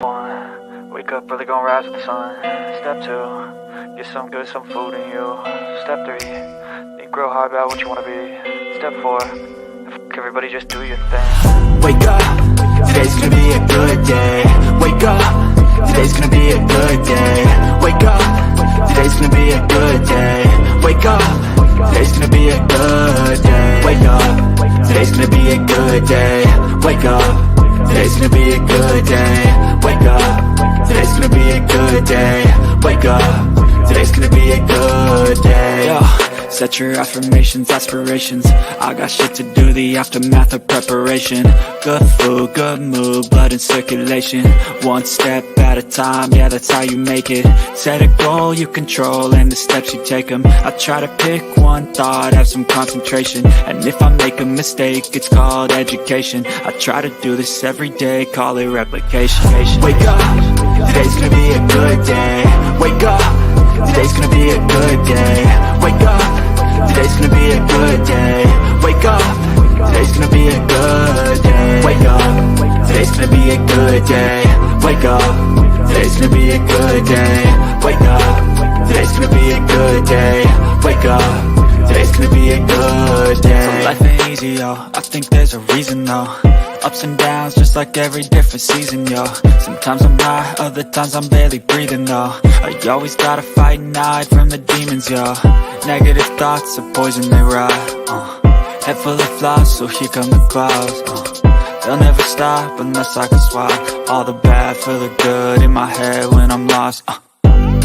1. Wake up, really gonna rise with the sun. Step 2. Get some good, some food in you. Step 3. Think real hard about what you wanna be. Step 4. Everybody just do your thing. Wake up, today's gonna be a good day. Wake up, today's gonna be a good day. Wake up, today's gonna be a good day. Wake up, today's gonna be a good day. Wake up, today's gonna be a good day. Wake up, today's gonna be a good day. Wake up, today's gonna be a good day. Wake up, today's gonna be a good day. Yo, set your affirmations, aspirations. I got shit to do, the aftermath of preparation. Good food, good mood, blood in circulation. One step at a time, yeah, that's how you make it. Set a goal you control and the steps you take them. I try to pick one thought, have some concentration. And if I make a mistake, it's called education. I try to do this every day, call it replication. Wake up, today's gonna be a good day. Wake up, today's gonna be a good day. Wake up, today's gonna be a good day. Wake up, today's gonna be a good day. Wake up, today's gonna be a good day. Wake up, today's gonna be a good day. Wake up, today's gonna be a good day. Wake up, today's gonna be a good day. So life ain't easy, yo, I think there's a reason though. Ups and downs, just like every different season, yo. Sometimes I'm high, other times I'm barely breathing, though. I always gotta fight and hide from the demons, yo. Negative thoughts are poison, they rot. Head full of flaws, so here come the clouds. They'll never stop unless I can swap all the bad for the good in my head when I'm lost.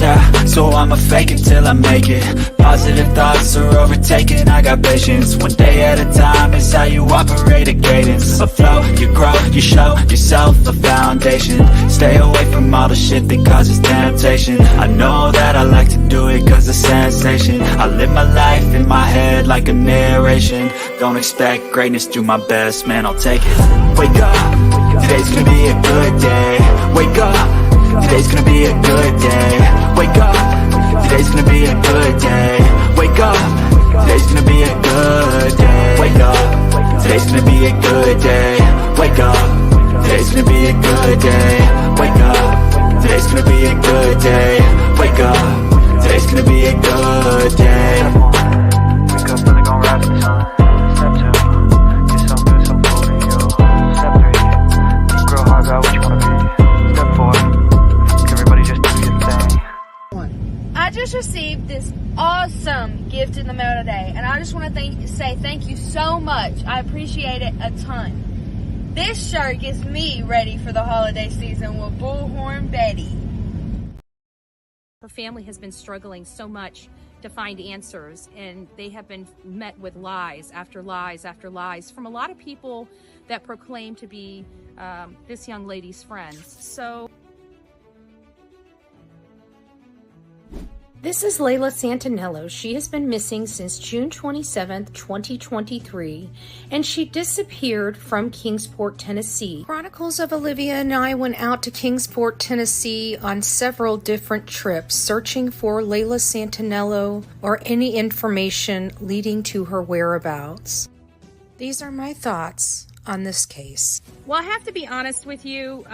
Yeah, so I'ma fake it till I make it. Positive thoughts are overtaken, I got patience. One day at a time is how you operate a cadence. A flow, you grow, you show yourself a foundation. Stay away from all the shit that causes temptation. I know that I like to do it cause it's sensation. I live my life in my head like a narration. Don't expect greatness, do my best, man, I'll take it. Wake up, today's gonna be a good day. Wake up, today's gonna be a good day. Wake up, today's gonna be a good day. Wake up, today's gonna be a good day. Wake up, today's gonna be a good day. Wake up, today's gonna be a good day. Wake up, today's gonna be a good day. Wake up, today's gonna be a good day. Wake up, really gonna rise with the sun. Step 2. Get some good, some food in you. Step 3. Think real hard about what you wanna be. Step 4. Everybody just do your thing. I just received this awesome gift in the mail today, and I just want to say thank you so much. I appreciate it a ton. This shirt gets me ready for the holiday season with Bullhorn Betty. Her family has been struggling so much to find answers, and they have been met with lies after lies after lies from a lot of people that proclaim to be this young lady's friends. So this is Layla Santinello. She has been missing since June 27th, 2023, and she disappeared from Kingsport, Tennessee. Chronicles of Olivia and I went out to Kingsport, Tennessee on several different trips, searching for Layla Santinello or any information leading to her whereabouts. These are my thoughts on this case. well, I have to be honest with you.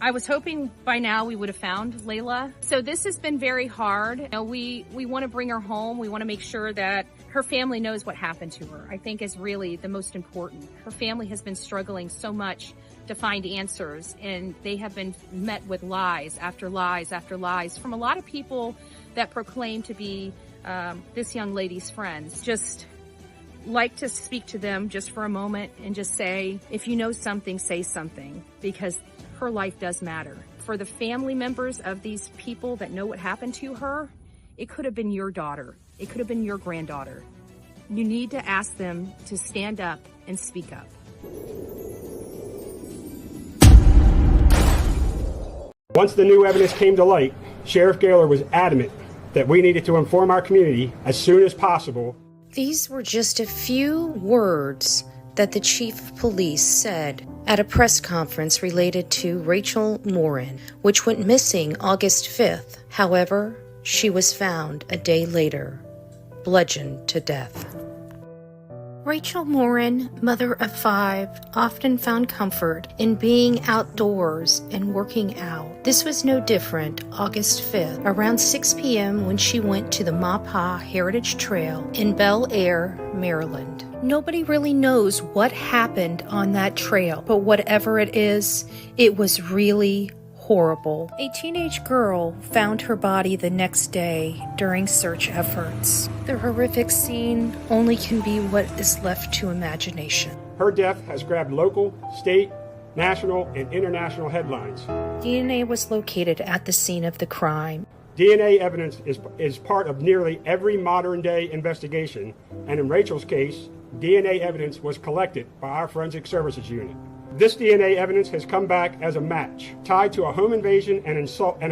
I was hoping by now we would have found Layla. So this has been very hard. You know, we want to bring her home. We want to make sure that her family knows what happened to her, I think is really the most important. Her family has been struggling so much to find answers, and they have been met with lies after lies after lies from a lot of people that proclaim to be this young lady's friends. Just like to speak to them just for a moment and just say, if you know something, say something, because her life does matter. For the family members of these people that know what happened to her, it could have been your daughter. It could have been your granddaughter. You need to ask them to stand up and speak up. Once the new evidence came to light, Sheriff Gaylor was adamant that we needed to inform our community as soon as possible. These were just a few words that the chief of police said at a press conference related to Rachel Morin, which went missing August 5th. However, she was found a day later, bludgeoned to death. Rachel Morin, mother of 5, often found comfort in being outdoors and working out. This was no different August 5th, around 6 p.m. when she went to the Maupassant Heritage Trail in Bel Air, Maryland. Nobody really knows what happened on that trail, but whatever it is, it was really horrible. A teenage girl found her body the next day during search efforts. The horrific scene only can be what is left to imagination. Her death has grabbed local, state, national, and international headlines. DNA was located at the scene of the crime. DNA evidence is part of nearly every modern-day investigation, and in Rachel's case, DNA evidence was collected by our Forensic Services Unit. This DNA evidence has come back as a match, tied to a home invasion and an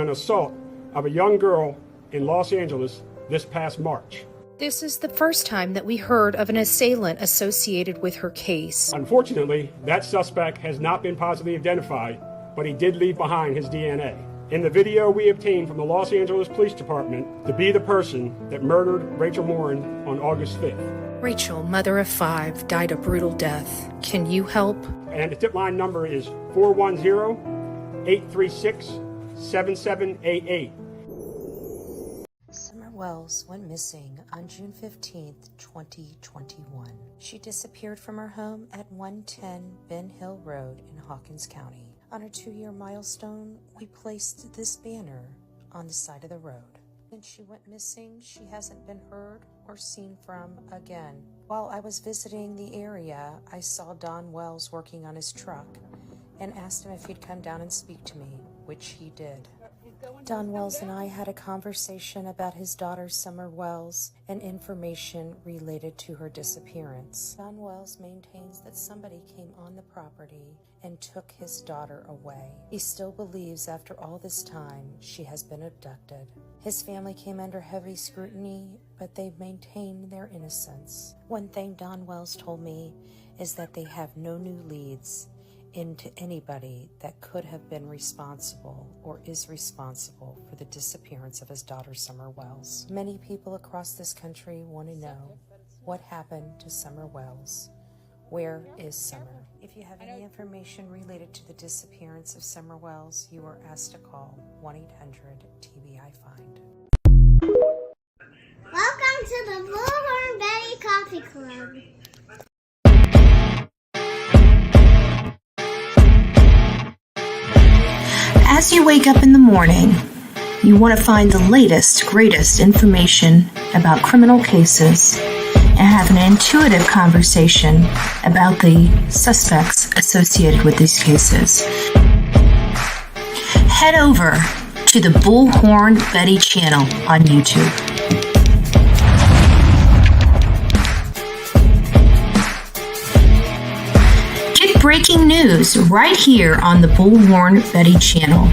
assault of a young girl in Los Angeles this past March. This is the first time that we heard of an assailant associated with her case. Unfortunately, that suspect has not been positively identified, but he did leave behind his DNA. In the video we obtained from the Los Angeles Police Department to be the person that murdered Rachel Morin on August 5th. Rachel, mother of 5, died a brutal death. Can you help? And the tip line number is 410-836-7788. Summer Wells went missing on June 15th, 2021. She disappeared from her home at 110 Ben Hill Road in Hawkins County. On her 2-year milestone, we placed this banner on the side of the road. Since she went missing, she hasn't been heard or seen from again. While I was visiting the area, I saw Don Wells working on his truck and asked him if he'd come down and speak to me, which he did. Don Wells and I had a conversation about his daughter Summer Wells and information related to her disappearance. Don Wells maintains that somebody came on the property and took his daughter away. He still believes after all this time she has been abducted. His family came under heavy scrutiny, but they've maintained their innocence. One thing Don Wells told me is that they have no new leads into anybody that could have been responsible or is responsible for the disappearance of his daughter Summer Wells. Many people across this country want to know what happened to Summer Wells. Where is Summer? If you have any information related to the disappearance of Summer Wells, you are asked to call 1-800-TBI-FIND. Welcome to the Bullhorn Betty Coffee Club. As you wake up in the morning, you want to find the latest, greatest information about criminal cases and have an intuitive conversation about the suspects associated with these cases. Head over to the Bullhorn Betty channel on YouTube. Breaking news right here on the Bullhorn Betty channel.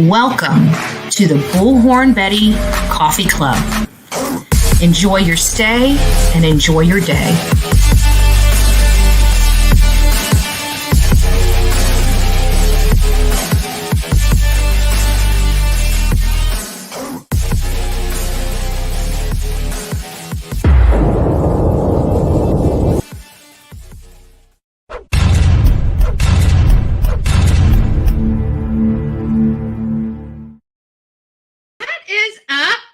Welcome to the Bullhorn Betty Coffee Club. Enjoy your stay and enjoy your day.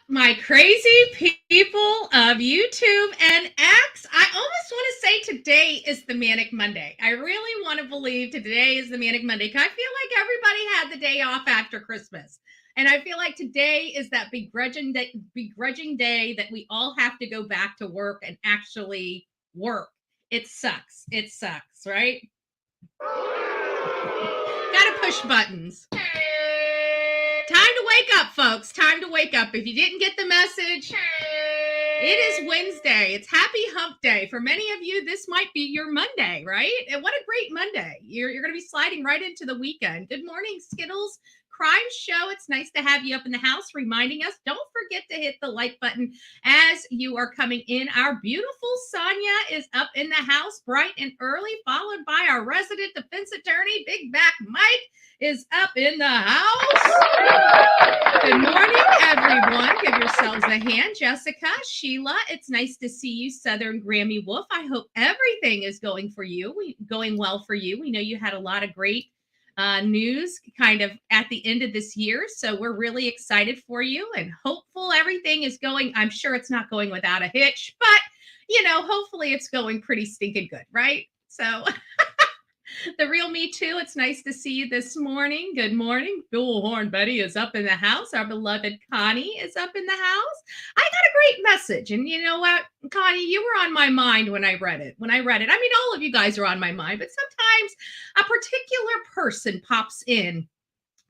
My crazy people of YouTube and X. I almost want to say today is the Manic Monday. I really want to believe today is the Manic Monday because I feel like everybody had the day off after Christmas. And I feel like today is that begrudging day that we all have to go back to work and actually work. It sucks. It sucks, right? Gotta push buttons. Time to wake up, folks. Time to wake up. If you didn't get the message, it is Wednesday. It's Happy Hump Day. For many of you, this might be your Monday, right? And what a great Monday. You're going to be sliding right into the weekend. Good morning, Skittles, crime show. It's nice to have you up in the house reminding us. Don't forget to hit the like button as you are coming in. Our beautiful Sonia is up in the house bright and early, followed by our resident defense attorney, Big Back Mike, is up in the house. Good morning, everyone. Give yourselves a hand. Jessica, Sheila, it's nice to see you, Southern Grammy Wolf. I hope everything is going well for you. We know you had a lot of great news kind of at the end of this year, so we're really excited for you and hopeful everything is going. I'm sure it's not going without a hitch, but hopefully it's going pretty stinking good, right? So the real me too. It's nice to see you this morning. Good morning. Bullhorn Betty is up in the house. Our beloved Connie is up in the house. I got a great message. And you know what, Connie, you were on my mind when I read it. I mean, all of you guys are on my mind, but sometimes a particular person pops in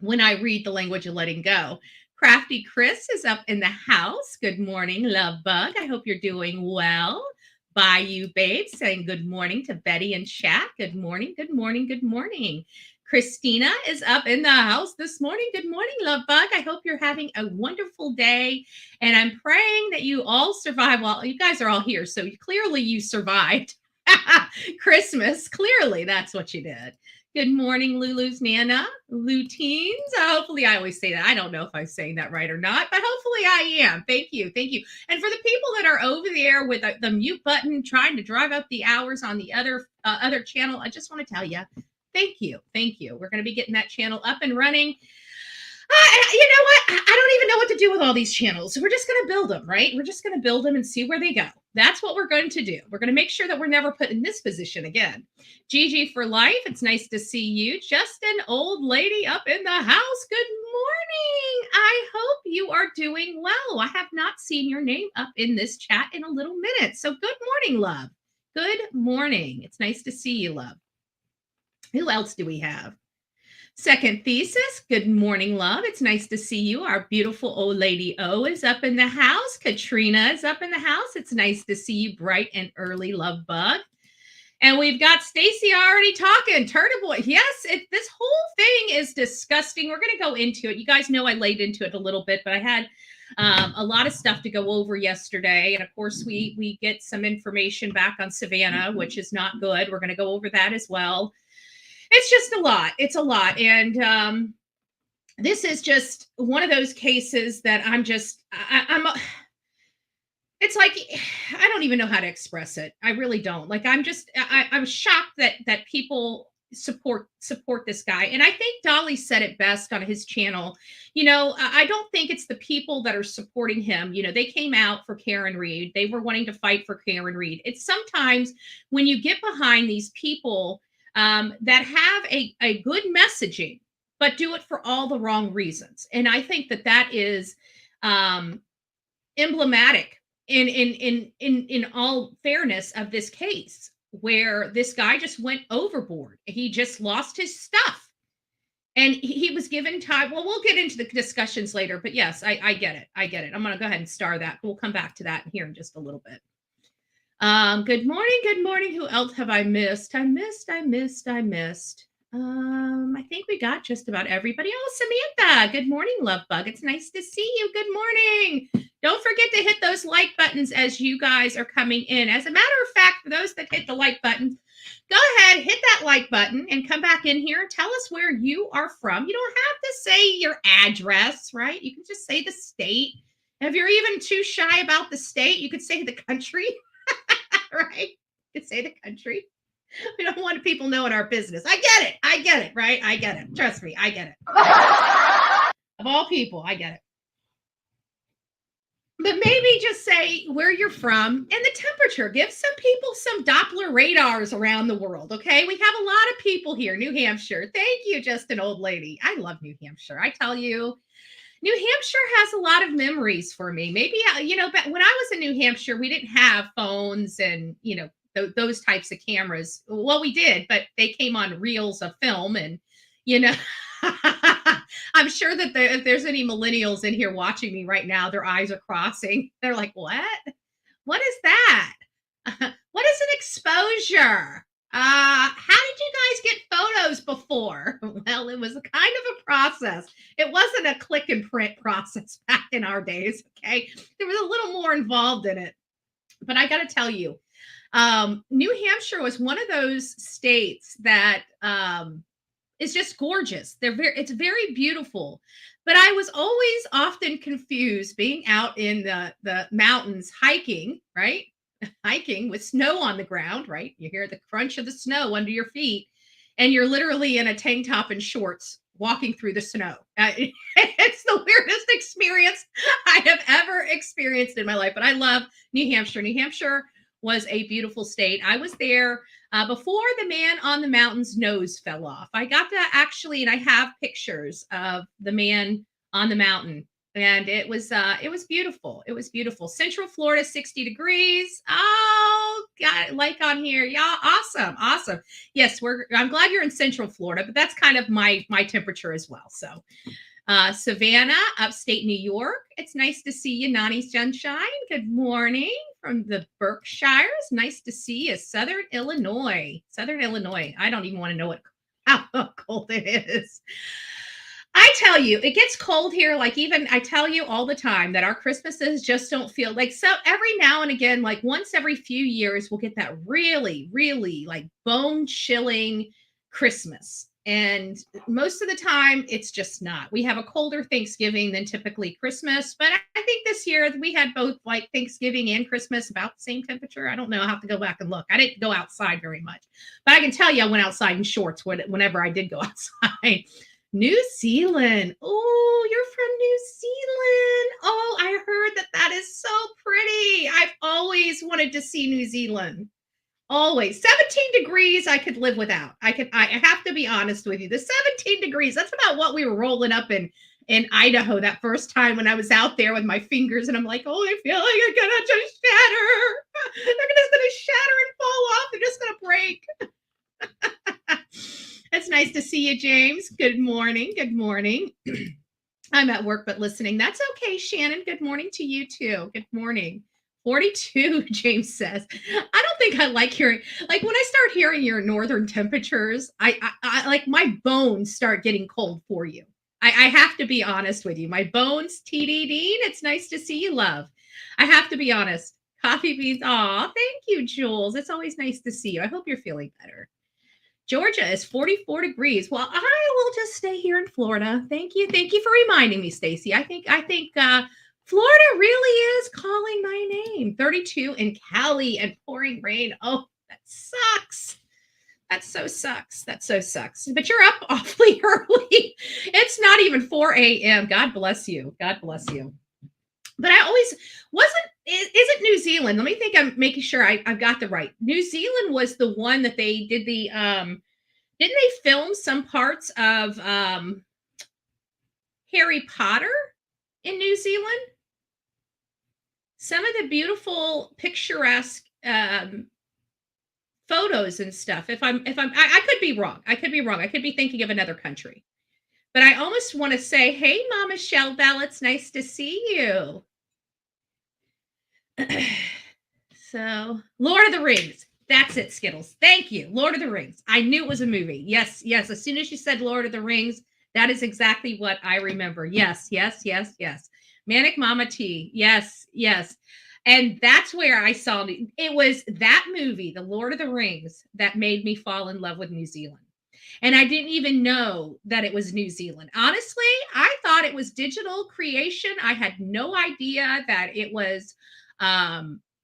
when I read The Language of Letting Go. Crafty Chris is up in the house. Good morning, Love Bug. I hope you're doing well. Bayou Babe saying good morning to Betty and chat. Good morning, good morning, good morning. Christina is up in the house this morning. Good morning, Love Bug. I hope you're having a wonderful day. And I'm praying that you all survive. Well, you guys are all here, so clearly you survived Christmas. Clearly, that's what you did. Good morning, Lulu's Nana, Luteens. Hopefully, I always say that. I don't know if I'm saying that right or not, but hopefully I am. Thank you. Thank you. And for the people that are over there with the mute button, trying to drive up the hours on the other channel, I just want to tell you, thank you. Thank you. We're going to be getting that channel up and running. You know what? I don't even know what to do with all these channels. So we're just going to build them, right? We're just going to build them and see where they go. That's what we're going to do. We're going to make sure that we're never put in this position again. Gigi for life. It's nice to see you. Just an old lady up in the house. Good morning. I hope you are doing well. I have not seen your name up in this chat in a little minute. So good morning, love. Good morning. It's nice to see you, love. Who else do we have? Second Thesis, good morning, love. It's nice to see you. Our beautiful old lady O is up in the house. Katrina is up in the house. It's nice to see you bright and early, Love Bug. And we've got Stacy already talking. Turtleboy. Yes, this whole thing is disgusting. We're going to go into it. You guys know I laid into it a little bit, but I had a lot of stuff to go over yesterday. And of course, we get some information back on Savannah, which is not good. We're going to go over that as well. It's just a lot. It's a lot. And this is just one of those cases that it's like, I don't even know how to express it. I really don't. Like, I'm shocked that people support this guy. And I think Dolly said it best on his channel. I don't think it's the people that are supporting him. They came out for Karen Reed. They were wanting to fight for Karen Reed. It's sometimes when you get behind these people that have a good messaging, but do it for all the wrong reasons. And I think that is emblematic in all fairness of this case, where this guy just went overboard. He just lost his stuff. And he was given time. Well, we'll get into the discussions later. But yes, I get it. I get it. I'm going to go ahead and star that. We'll come back to that here in just a little bit. Good morning. Good morning. Who else have I missed? I think we got just about everybody. Oh, Samantha. Good morning, Love Bug. It's nice to see you. Good morning. Don't forget to hit those like buttons as you guys are coming in. As a matter of fact, for those that hit the like button, go ahead, hit that like button and come back in here and tell us where you are from. You don't have to say your address, right? You can just say the state. And if you're even too shy about the state, you could say the country. Right? You could say the country. We don't want people knowing our business. I get it, right? I get it. Trust me, I get it. Of all people, I get it. But maybe just say where you're from and the temperature. Give some people some Doppler radars around the world, okay? We have a lot of people here. New Hampshire. Thank you, just an old lady. I love New Hampshire. I tell you, New Hampshire has a lot of memories for me. Maybe, but when I was in New Hampshire, we didn't have phones and, those types of cameras. Well, we did, but they came on reels of film and, I'm sure that if there's any millennials in here watching me right now, their eyes are crossing. They're like, what? What is that? What is an exposure? How did you guys get photos before? Well, it was a kind of a process. It wasn't a click and print process back in our days. Okay. There was a little more involved in it. But I got to tell you, New Hampshire was one of those states that is just gorgeous. It's very beautiful. But I was always often confused being out in the mountains hiking, right? Hiking with snow on the ground, right? You hear the crunch of the snow under your feet, and you're literally in a tank top and shorts walking through the snow. It's the weirdest experience I have ever experienced in my life, but I love New Hampshire. New Hampshire was a beautiful state. I was there before the man on the mountain's nose fell off. I got to actually, and I have pictures of the man on the mountain. And it was beautiful. It was beautiful. Central Florida, 60 degrees. Oh, got it. Like on here. Yeah, awesome. Awesome. Yes, I'm glad you're in Central Florida, but that's kind of my temperature as well. So Savannah, upstate New York. It's nice to see you, Nani Sunshine. Good morning from the Berkshires. Nice to see you, Southern Illinois. Southern Illinois. I don't even want to know how cold it is. I tell you, it gets cold here. Like, even I tell you all the time that our Christmases just don't feel like, so every now and again, like once every few years, we'll get that really, really like bone chilling Christmas. And most of the time it's just not. We have a colder Thanksgiving than typically Christmas, but I think this year we had both like Thanksgiving and Christmas about the same temperature. I don't know. I'll have to go back and look. I didn't go outside very much, but I can tell you I went outside in shorts whenever I did go outside. New Zealand. Oh, you're from New Zealand. Oh, I heard that is so pretty. I've always wanted to see New Zealand. Always. 17 degrees I could live without. I have to be honest with you. The 17 degrees, that's about what we were rolling up in Idaho that first time when I was out there with my fingers, and I'm like, oh, I feel like I'm gonna just shatter. They're just gonna shatter and fall off. They're just gonna break. It's nice to see you, James. Good morning. Good morning. I'm at work, but listening. That's okay, Shannon. Good morning to you too. Good morning. 42, James says. I don't think I like hearing, like when I start hearing your northern temperatures, I like my bones start getting cold for you. I have to be honest with you. My bones, TD Dean, it's nice to see you, love. I have to be honest. Coffee beans. Aw, thank you, Jules. It's always nice to see you. I hope you're feeling better. Georgia is 44 degrees. Well, I will just stay here in Florida. Thank you. Thank you for reminding me, Stacy. I think Florida really is calling my name. 32 in Cali and pouring rain. Oh, that sucks. That so sucks. That so sucks. But you're up awfully early. It's not even 4 a.m. God bless you. God bless you. But I always isn't New Zealand. Let me think. I'm making sure I've got the right. New Zealand was the one that they did the, didn't they film some parts of Harry Potter in New Zealand? Some of the beautiful picturesque photos and stuff. I could be wrong. I could be wrong. I could be thinking of another country. But I almost want to say, hey, Mama Shell Bell, it's nice to see you. So, Lord of the Rings. That's it, Skittles. Thank you. Lord of the Rings. I knew it was a movie. Yes, yes. As soon as you said Lord of the Rings, that is exactly what I remember. Yes, yes, yes, yes. Manic Mama T. Yes, yes. And that's where I saw it was that movie, The Lord of the Rings, that made me fall in love with New Zealand. And I didn't even know that it was New Zealand. Honestly, I thought it was digital creation. I had no idea that it was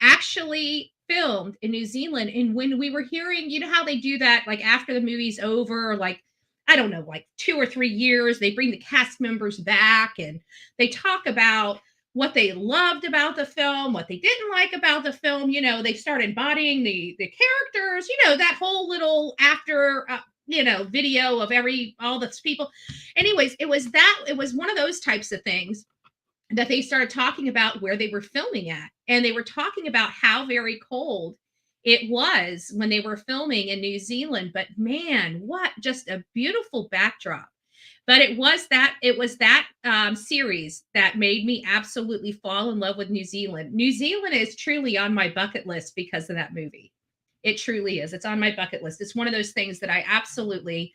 actually filmed in New Zealand. And when we were hearing, you know how they do that, like after the movie's over, like, I don't know, like 2 or 3 years, they bring the cast members back and they talk about what they loved about the film, what they didn't like about the film. You know, they start embodying the characters, you know, that whole little after, video of all the people. Anyways, it was one of those types of things that they started talking about where they were filming at. And they were talking about how very cold it was when they were filming in New Zealand. But man, what just a beautiful backdrop. But it was that series that made me absolutely fall in love with New Zealand. New Zealand is truly on my bucket list because of that movie. It truly is. It's on my bucket list. It's one of those things that I absolutely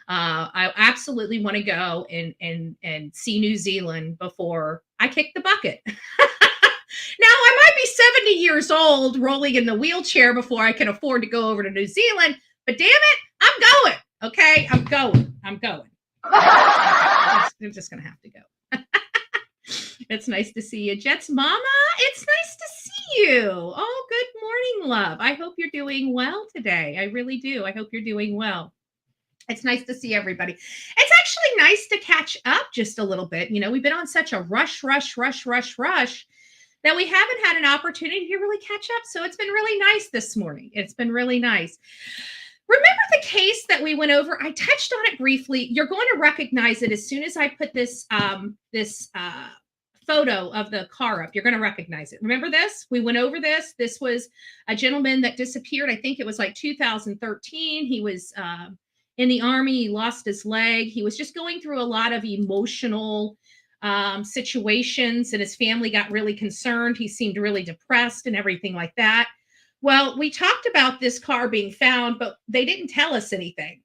want to go and see New Zealand before I kick the bucket. Now, I might be 70 years old rolling in the wheelchair before I can afford to go over to New Zealand, but damn it, I'm going. Okay, I'm going. I'm just going to have to go. It's nice to see you, Jet's mama. It's nice to see you. Oh, good morning, love. I hope you're doing well today. I really do. I hope you're doing well. It's nice to see everybody. It's actually nice to catch up just a little bit. You know, we've been on such a rush that we haven't had an opportunity to really catch up. So it's been really nice this morning. It's been really nice. Remember the case that we went over? I touched on it briefly. You're going to recognize it as soon as I put this photo of the car up. You're going to recognize it. Remember this? We went over this. This was a gentleman that disappeared. I think it was like 2013. He was in the Army. He lost his leg. He was just going through a lot of emotional situations, and his family got really concerned. He seemed really depressed and everything like that. Well, we talked about this car being found, but they didn't tell us anything.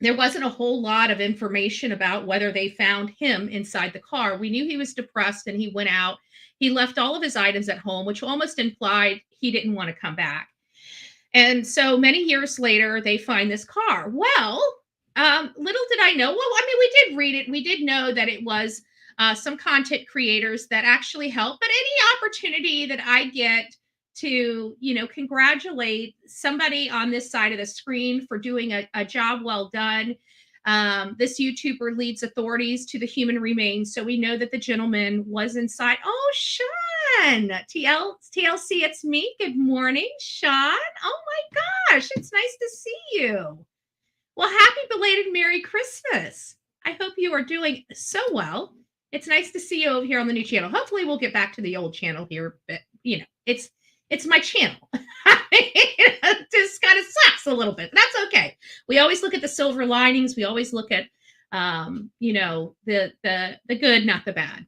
There wasn't a whole lot of information about whether they found him inside the car. We knew he was depressed and he went out. He left all of his items at home, which almost implied he didn't want to come back. And so many years later, they find this car. Well, little did I know. Well, I mean, we did read it. We did know that it was some content creators that actually help. But any opportunity that I get to, you know, congratulate somebody on this side of the screen for doing a job well done. This YouTuber leads authorities to the human remains. So we know that the gentleman was inside. Oh, Sean, TLC, it's me. Good morning, Sean. Oh my gosh, it's nice to see you. Well, happy belated Merry Christmas. I hope you are doing so well. It's nice to see you over here on the new channel. Hopefully we'll get back to the old channel here, but you know, it's my channel. It just kind of sucks a little bit, but that's okay. We always look at the silver linings. We always look at, you know, the good, not the bad.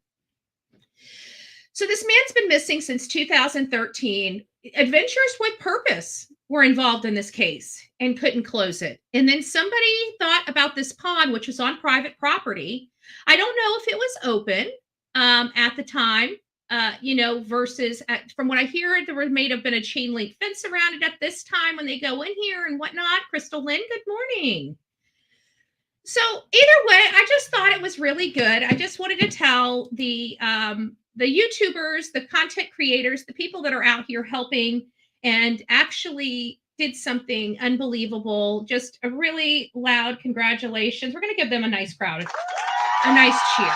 So this man's been missing since 2013. Adventures with Purpose were involved in this case and couldn't close it. And then somebody thought about this pond, which was on private property. I don't know if it was open at the time. You know, versus from what I hear, there may have been a chain link fence around it at this time when they go in here and whatnot. Crystal Lynn, good morning. So either way, I just thought it was really good. I just wanted to tell the YouTubers, the content creators, the people that are out here helping and actually did something unbelievable. Just a really loud congratulations. We're going to give them a nice crowd, a nice cheer.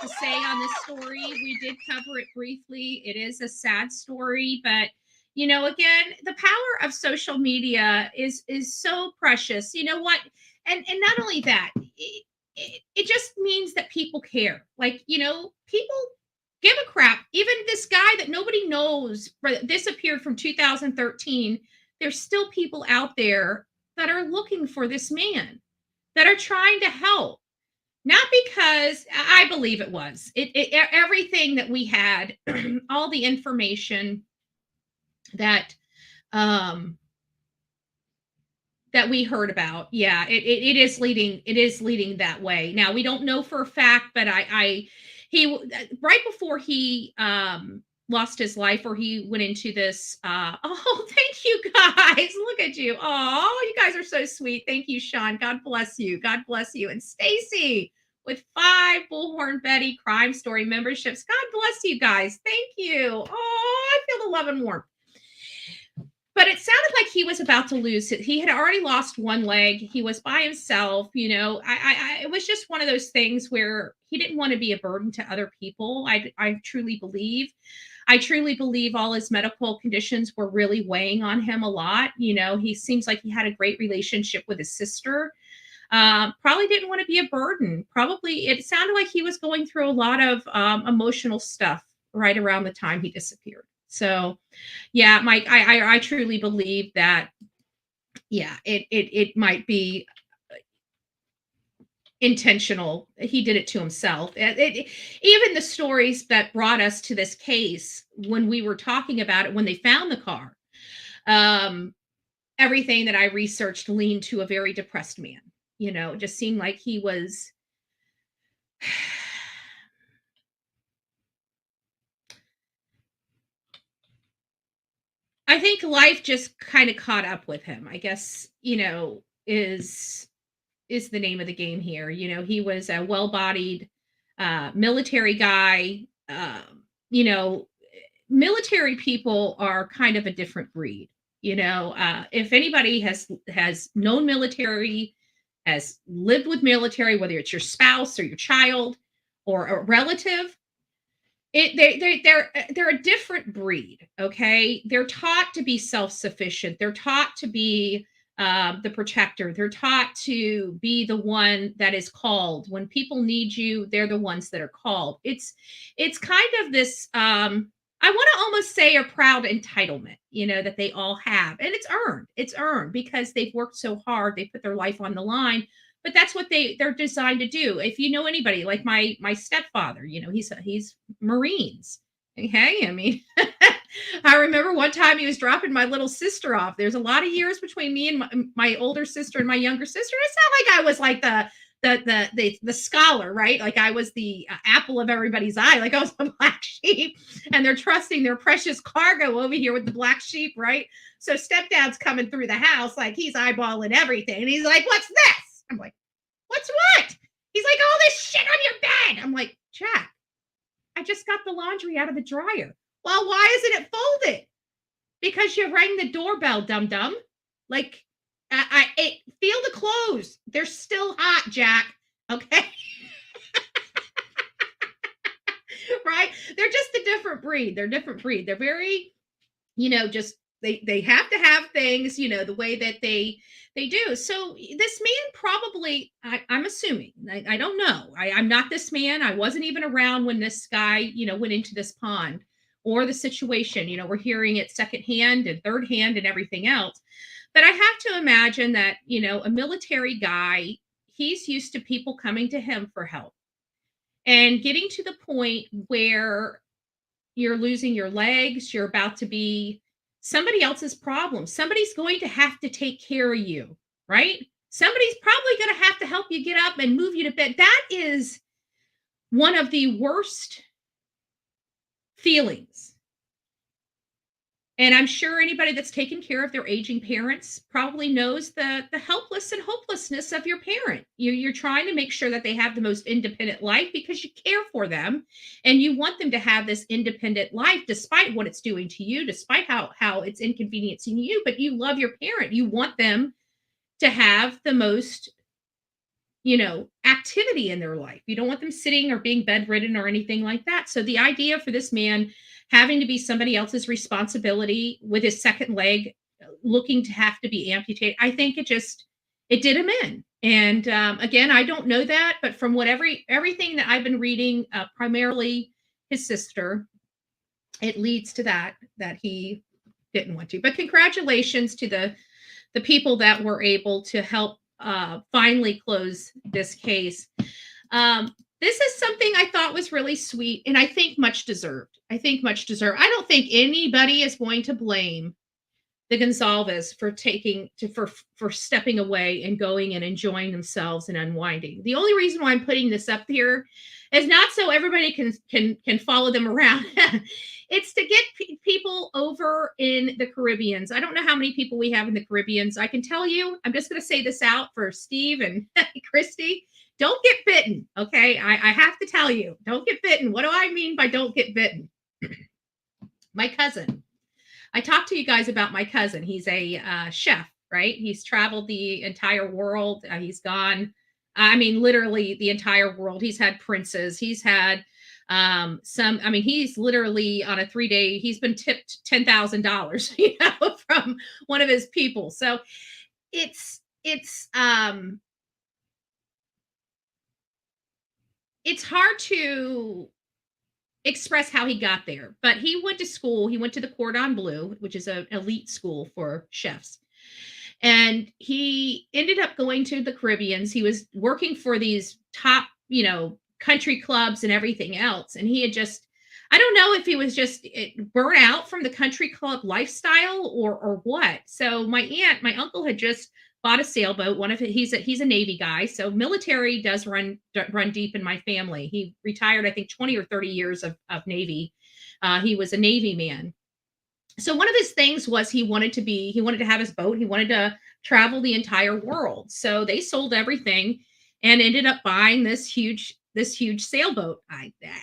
To say on this story. We did cover it briefly. It is a sad story, but you know, again, the power of social media is so precious. You know what? And not only that, it just means that people care. Like, you know, people give a crap. Even this guy that nobody knows disappeared from 2013. There's still people out there that are looking for this man, that are trying to help. Not because I believe it was everything that we had, all the information that that we heard about. Yeah, it is leading that way. Now we don't know for a fact, but he right before he lost his life, or he went into this. Oh, thank you guys. Look at you. Oh, you guys are so sweet. Thank you, Sean. God bless you. God bless you. And Stacy with 5 Bullhorn Betty Crime Story memberships. God bless you guys. Thank you. Oh, I feel the love and warmth. But it sounded like he was about to lose it. He had already lost one leg. He was by himself. You know, it was just one of those things where he didn't want to be a burden to other people. I truly believe. I truly believe all his medical conditions were really weighing on him a lot. You know, he seems like he had a great relationship with his sister. Probably didn't want to be a burden. Probably it sounded like he was going through a lot of emotional stuff right around the time he disappeared. So, yeah, Mike, I truly believe that. Yeah, it might be. intentional. He did it to himself. Even the stories that brought us to this case, when we were talking about it, when they found the car, everything that I researched leaned to a very depressed man. You know, it just seemed like he was. I think life just kind of caught up with him, I guess, you know, is the name of the game here. You know, he was a well-bodied military guy. You know, military people are kind of a different breed. You know, if anybody has known military, has lived with military, whether it's your spouse or your child or a relative, they're a different breed. Okay, they're taught to be self-sufficient. They're taught to be the protector. They're taught to be the one that is called when people need you. They're the ones that are called. It's kind of this I want to almost say a proud entitlement, you know, that they all have, and it's earned because they've worked so hard. They put their life on the line, but that's what they're designed to do. If you know anybody like my stepfather, you know, he's Marines. Okay, I mean, I remember one time he was dropping my little sister off. There's a lot of years between me and my older sister and my younger sister. It's not like I was like the scholar, right? Like I was the apple of everybody's eye. Like I was the black sheep, and they're trusting their precious cargo over here with the black sheep, right? So stepdad's coming through the house like he's eyeballing everything, and he's like, "What's this?" I'm like, "What's what?" He's like, "All this shit on your bed." I'm like, "Jack, I just got the laundry out of the dryer." "Well, why isn't it folded?" "Because you rang the doorbell, dum-dum." Like, feel the clothes. They're still hot, Jack. Okay. Right? They're just a different breed. They're different breed. They're very, you know, just they have to have things, you know, the way that they do. So this man probably, I'm assuming, I don't know. I'm not this man. I wasn't even around when this guy, you know, went into this pond or the situation. You know, we're hearing it secondhand and third hand and everything else. But I have to imagine that, you know, a military guy, he's used to people coming to him for help and getting to the point where you're losing your legs, you're about to be somebody else's problem. Somebody's going to have to take care of you, right? Somebody's probably going to have to help you get up and move you to bed. That is one of the worst feelings. And I'm sure anybody that's taken care of their aging parents probably knows the helpless and hopelessness of your parent. You're trying to make sure that they have the most independent life because you care for them and you want them to have this independent life despite what it's doing to you, despite how it's inconveniencing you, but you love your parent. You want them to have the most, you know, activity in their life. You don't want them sitting or being bedridden or anything like that. So the idea for this man having to be somebody else's responsibility with his second leg looking to have to be amputated, I think it did him in. And again, I don't know that, but from everything that I've been reading, primarily his sister, it leads to that he didn't want to. But congratulations to the people that were able to help finally close this case. This is something I thought was really sweet, and I think much deserved. I don't think anybody is going to blame the Gonzalez for for stepping away and going and enjoying themselves and unwinding. The only reason why I'm putting this up here is not so everybody can follow them around. It's to get people over in the Caribbeans. I don't know how many people we have in the Caribbeans. I can tell you, I'm just going to say this out for Steve and Christy. Don't get bitten, okay? I have to tell you, don't get bitten. What do I mean by don't get bitten? My cousin. I talked to you guys about my cousin. He's a chef, right? He's traveled the entire world. He's gone, I mean, literally the entire world. He's had princes. He's had he's literally on a 3-day, he's been tipped $10,000, you know, from one of his people. So it's hard to express how he got there, but he went to school. He went to the Cordon Bleu, which is an elite school for chefs. And he ended up going to the Caribbeans. He was working for these top, country clubs and everything else. And he had just, I don't know if he was just burnt out from the country club lifestyle or what. So my uncle had just bought a sailboat. He's a Navy guy. So military does run deep in my family. He retired, I think, 20 or 30 years of Navy. He was a Navy man. So one of his things was he wanted to have his boat. He wanted to travel the entire world. So they sold everything and ended up buying this huge sailboat.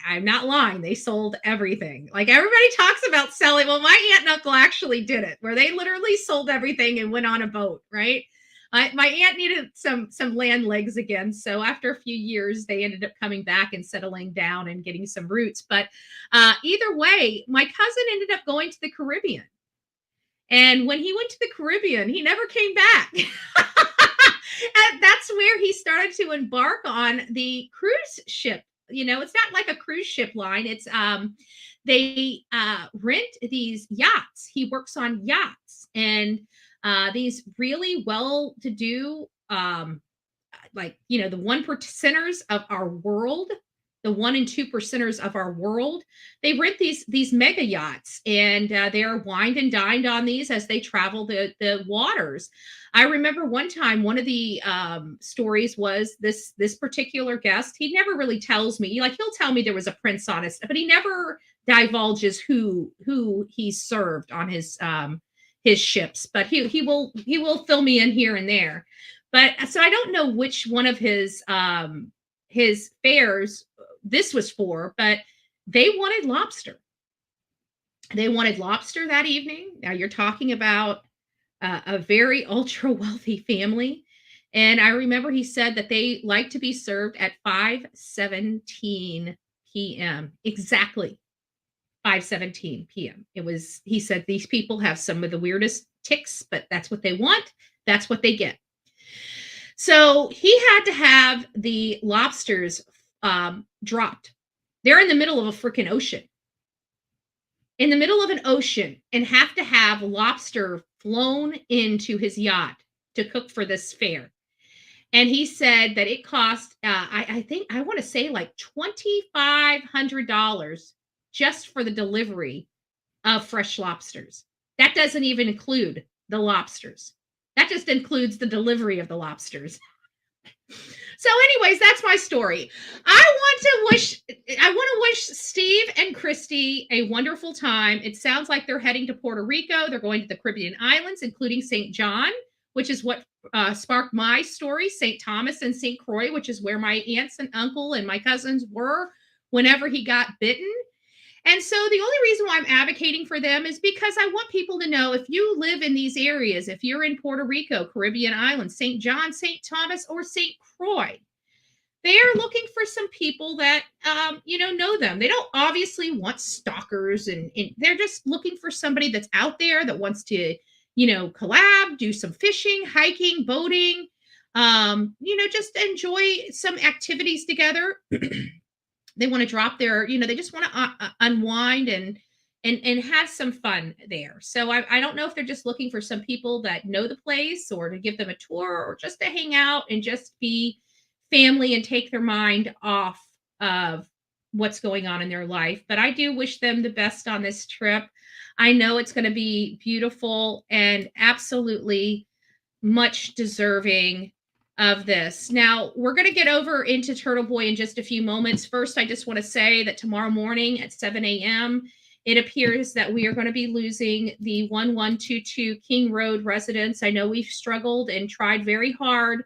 I'm not lying. They sold everything. Like everybody talks about selling. Well, my aunt and uncle actually did it, where they literally sold everything and went on a boat, right? My aunt needed some land legs again. So after a few years, they ended up coming back and settling down and getting some roots. But either way, my cousin ended up going to the Caribbean. And when he went to the Caribbean, he never came back. And that's where he started to embark on the cruise ship. It's not like a cruise ship line. It's they rent these yachts. He works on yachts, and these really well-to-do, the 1%ers of our world, the 1 and 2%ers of our world, they rent these mega yachts, and they're wined and dined on these as they travel the waters. I remember one time, one of the stories was this particular guest. He never really tells me, he'll tell me there was a prince on it, but he never divulges who he served on his ships. But he will fill me in here and there. But so I don't know which one of his fares this was for, but they wanted lobster. They wanted lobster that evening. Now you're talking about a very ultra wealthy family. And I remember he said that they like to be served at 5:17 p.m. Exactly 5:17 p.m. He said, these people have some of the weirdest ticks, but that's what they want. That's what they get. So he had to have the lobsters dropped. They're in the middle of a freaking ocean. In the middle of an ocean, and have to have lobster flown into his yacht to cook for this fare. And he said that it cost, I think, I want to say like $2,500 just for the delivery of fresh lobsters. That doesn't even include the lobsters. That just includes the delivery of the lobsters. So anyways, that's my story. I want to wish Steve and Christy a wonderful time. It sounds like they're heading to Puerto Rico. They're going to the Caribbean islands, including St. John, which is what sparked my story, St. Thomas and St. Croix, which is where my aunts and uncle and my cousins were whenever he got bitten. And so the only reason why I'm advocating for them is because I want people to know, if you live in these areas, if you're in Puerto Rico, Caribbean islands, St. John, St. Thomas, or St. Croix, they are looking for some people that, know them. They don't obviously want stalkers, and they're just looking for somebody that's out there that wants to, collab, do some fishing, hiking, boating, just enjoy some activities together. They want to drop their, they just want to unwind and have some fun there. So I don't know if they're just looking for some people that know the place, or to give them a tour, or just to hang out and just be family and take their mind off of what's going on in their life. But I do wish them the best on this trip. I know it's going to be beautiful and absolutely much deserving of this. Now, we're going to get over into Turtleboy in just a few moments. First, I just want to say that tomorrow morning at 7 a.m., it appears that we are going to be losing the 1122 King Road residents. I know we've struggled and tried very hard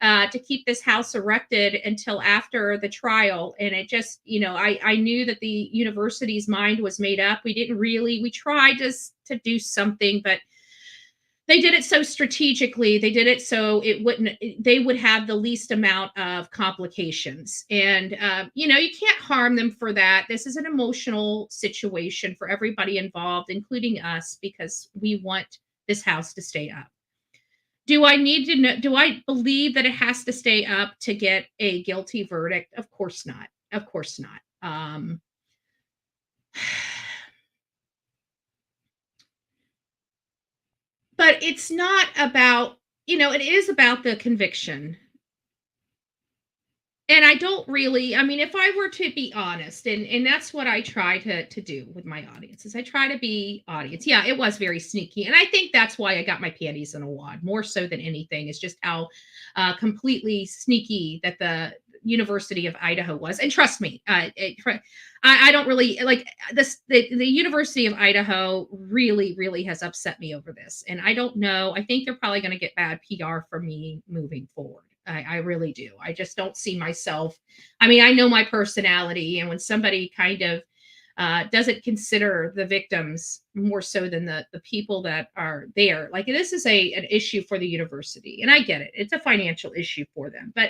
to keep this house erected until after the trial. And it just, I knew that the university's mind was made up. We tried just to do something, but they did it so strategically. They did it so they would have the least amount of complications. And, you can't harm them for that. This is an emotional situation for everybody involved, including us, because we want this house to stay up. Do I need to know? Do I believe that it has to stay up to get a guilty verdict? Of course not. Of course not. but it's not about, it is about the conviction. And I don't really, I mean, if I were to be honest, and that's what I try to do with my audience, is I try to be audience. Yeah, it was very sneaky. And I think that's why I got my panties in a wad, more so than anything, is just how completely sneaky that the University of Idaho was. And trust me, I don't really like this. The University of Idaho really, really has upset me over this. And I don't know. I think they're probably going to get bad PR from me moving forward. I really do. I just don't see myself. I mean, I know my personality, and when somebody kind of doesn't consider the victims more so than the people that are there, like this is an issue for the university, and I get it. It's a financial issue for them, but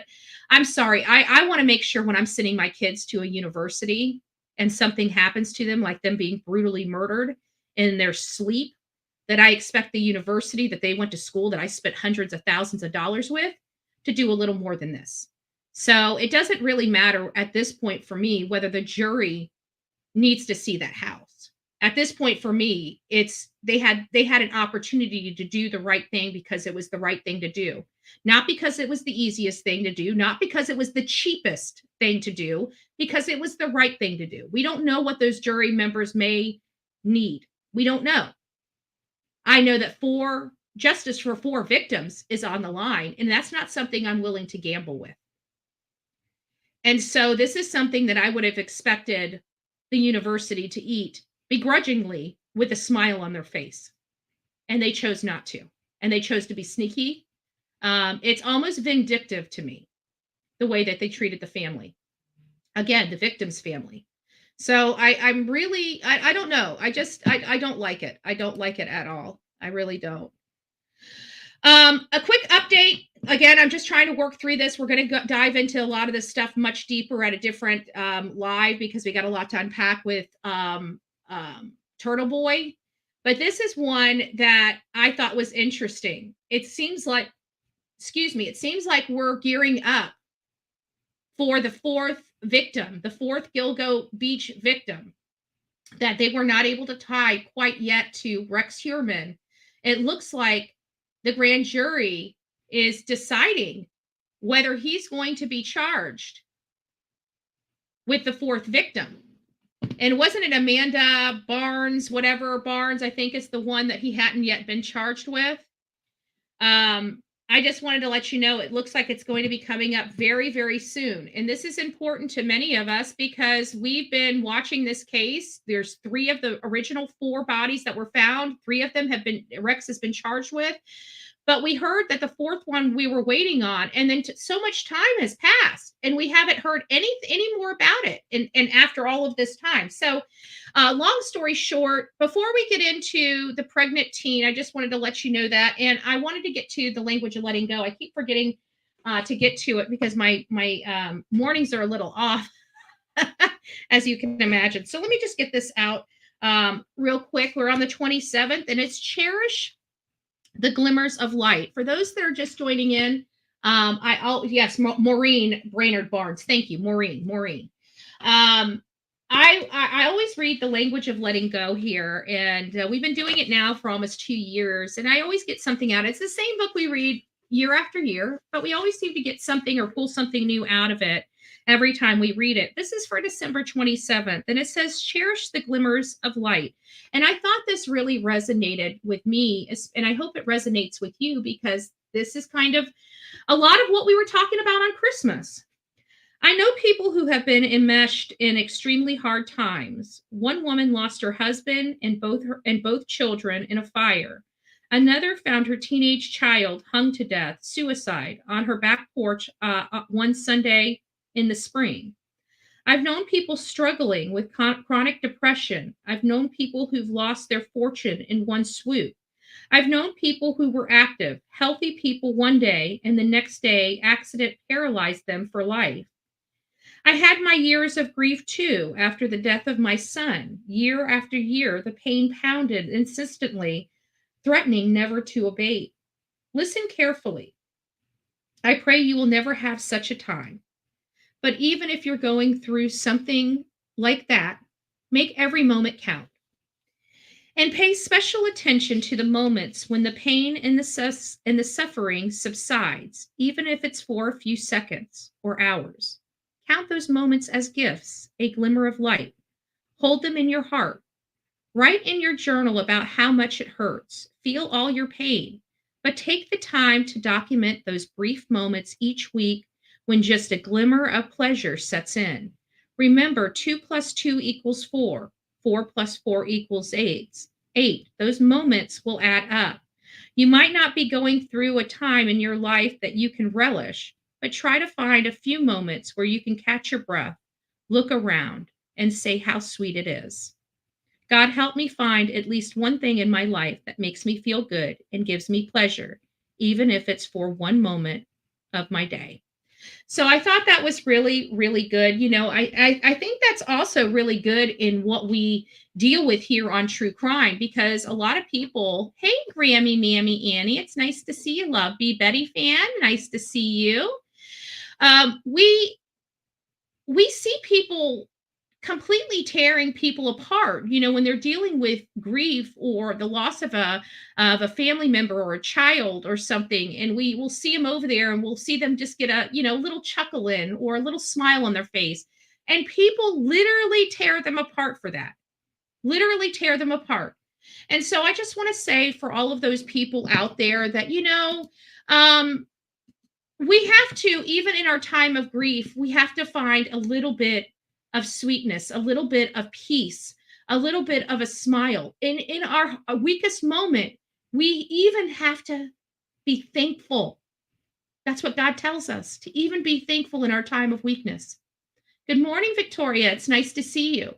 I'm sorry. I want to make sure when I'm sending my kids to a university and something happens to them, like them being brutally murdered in their sleep, that I expect the university that they went to school that I spent hundreds of thousands of dollars with to do a little more than this. So it doesn't really matter at this point for me whether the jury needs to see that house. At this point for me, it's they had an opportunity to do the right thing because it was the right thing to do. Not because it was the easiest thing to do, not because it was the cheapest thing to do, because it was the right thing to do. We don't know what those jury members may need. We don't know. I know that justice for 4 victims is on the line, and that's not something I'm willing to gamble with. And so this is something that I would have expected the university to eat begrudgingly with a smile on their face. And they chose not to. And they chose to be sneaky. It's almost vindictive to me, the way that they treated the family. Again, the victim's family. So I'm really, I don't know. I don't like it. I don't like it at all. I really don't. A quick update. Again, I'm just trying to work through this. We're going to dive into a lot of this stuff much deeper at a different live, because we got a lot to unpack with Turtleboy. But this is one that I thought was interesting. It seems like we're gearing up for the 4th victim, the 4th Gilgo Beach victim, that they were not able to tie quite yet to Rex Heuermann. It looks like the grand jury is deciding whether he's going to be charged with the 4th victim. And wasn't it Amanda Barnes, I think is the one that he hadn't yet been charged with. I just wanted to let you know, it looks like it's going to be coming up very, very soon. And this is important to many of us because we've been watching this case. There's 3 of the original 4 bodies that were found. 3 of them Rex has been charged with. But we heard that the 4th one we were waiting on, and then so much time has passed, and we haven't heard any more about it. And after all of this time, so long story short, before we get into the pregnant teen, I just wanted to let you know that, and I wanted to get to the language of letting go. I keep forgetting to get to it because my mornings are a little off, as you can imagine. So let me just get this out real quick. We're on the 27th, and it's cherish the glimmers of light. For those that are just joining in, Maureen Brainerd Barnes. Thank you, Maureen. I always read the language of letting go here, and we've been doing it now for almost 2 years, and I always get something out. It's the same book we read year after year, but we always seem to get something or pull something new out of it every time we read it. This is for December 27th, and it says, cherish the glimmers of light. And I thought this really resonated with me, and I hope it resonates with you, because this is kind of a lot of what we were talking about on Christmas. I know people who have been enmeshed in extremely hard times. One woman lost her husband and both children in a fire. Another found her teenage child hung to death, suicide, on her back porch one Sunday in the spring. I've known people struggling with chronic depression. I've known people who've lost their fortune in one swoop. I've known people who were active, healthy people one day, and the next day accident paralyzed them for life. I had my years of grief too after the death of my son. Year after year, the pain pounded insistently, threatening never to abate. Listen carefully. I pray you will never have such a time. But even if you're going through something like that, make every moment count. And pay special attention to the moments when the pain and the suffering subsides, even if it's for a few seconds or hours. Count those moments as gifts, a glimmer of light. Hold them in your heart. Write in your journal about how much it hurts. Feel all your pain. But take the time to document those brief moments each week when just a glimmer of pleasure sets in. Remember, 2 plus 2 equals 4. 4 plus 4 equals 8. 8. Those moments will add up. You might not be going through a time in your life that you can relish, but try to find a few moments where you can catch your breath, look around, and say how sweet it is. God, help me find at least one thing in my life that makes me feel good and gives me pleasure, even if it's for one moment of my day. So I thought that was really, really good. You know, I think that's also really good in what we deal with here on True Crime, because a lot of people, hey, Grammy, Mammy, Annie, it's nice to see you, love. Be Betty fan, nice to see you. We see people completely tearing people apart, you know, when they're dealing with grief or the loss of a family member or a child or something, and we will see them over there and we'll see them just get a, you know, little chuckle in or a little smile on their face, and people literally tear them apart for that. Literally tear them apart. And so I just want to say for all of those people out there that, you know, we have to, even in our time of grief, we have to find a little bit of sweetness, a little bit of peace, a little bit of a smile. In our weakest moment, we even have to be thankful. That's what God tells us, to even be thankful in our time of weakness. Good morning, Victoria. It's nice to see you.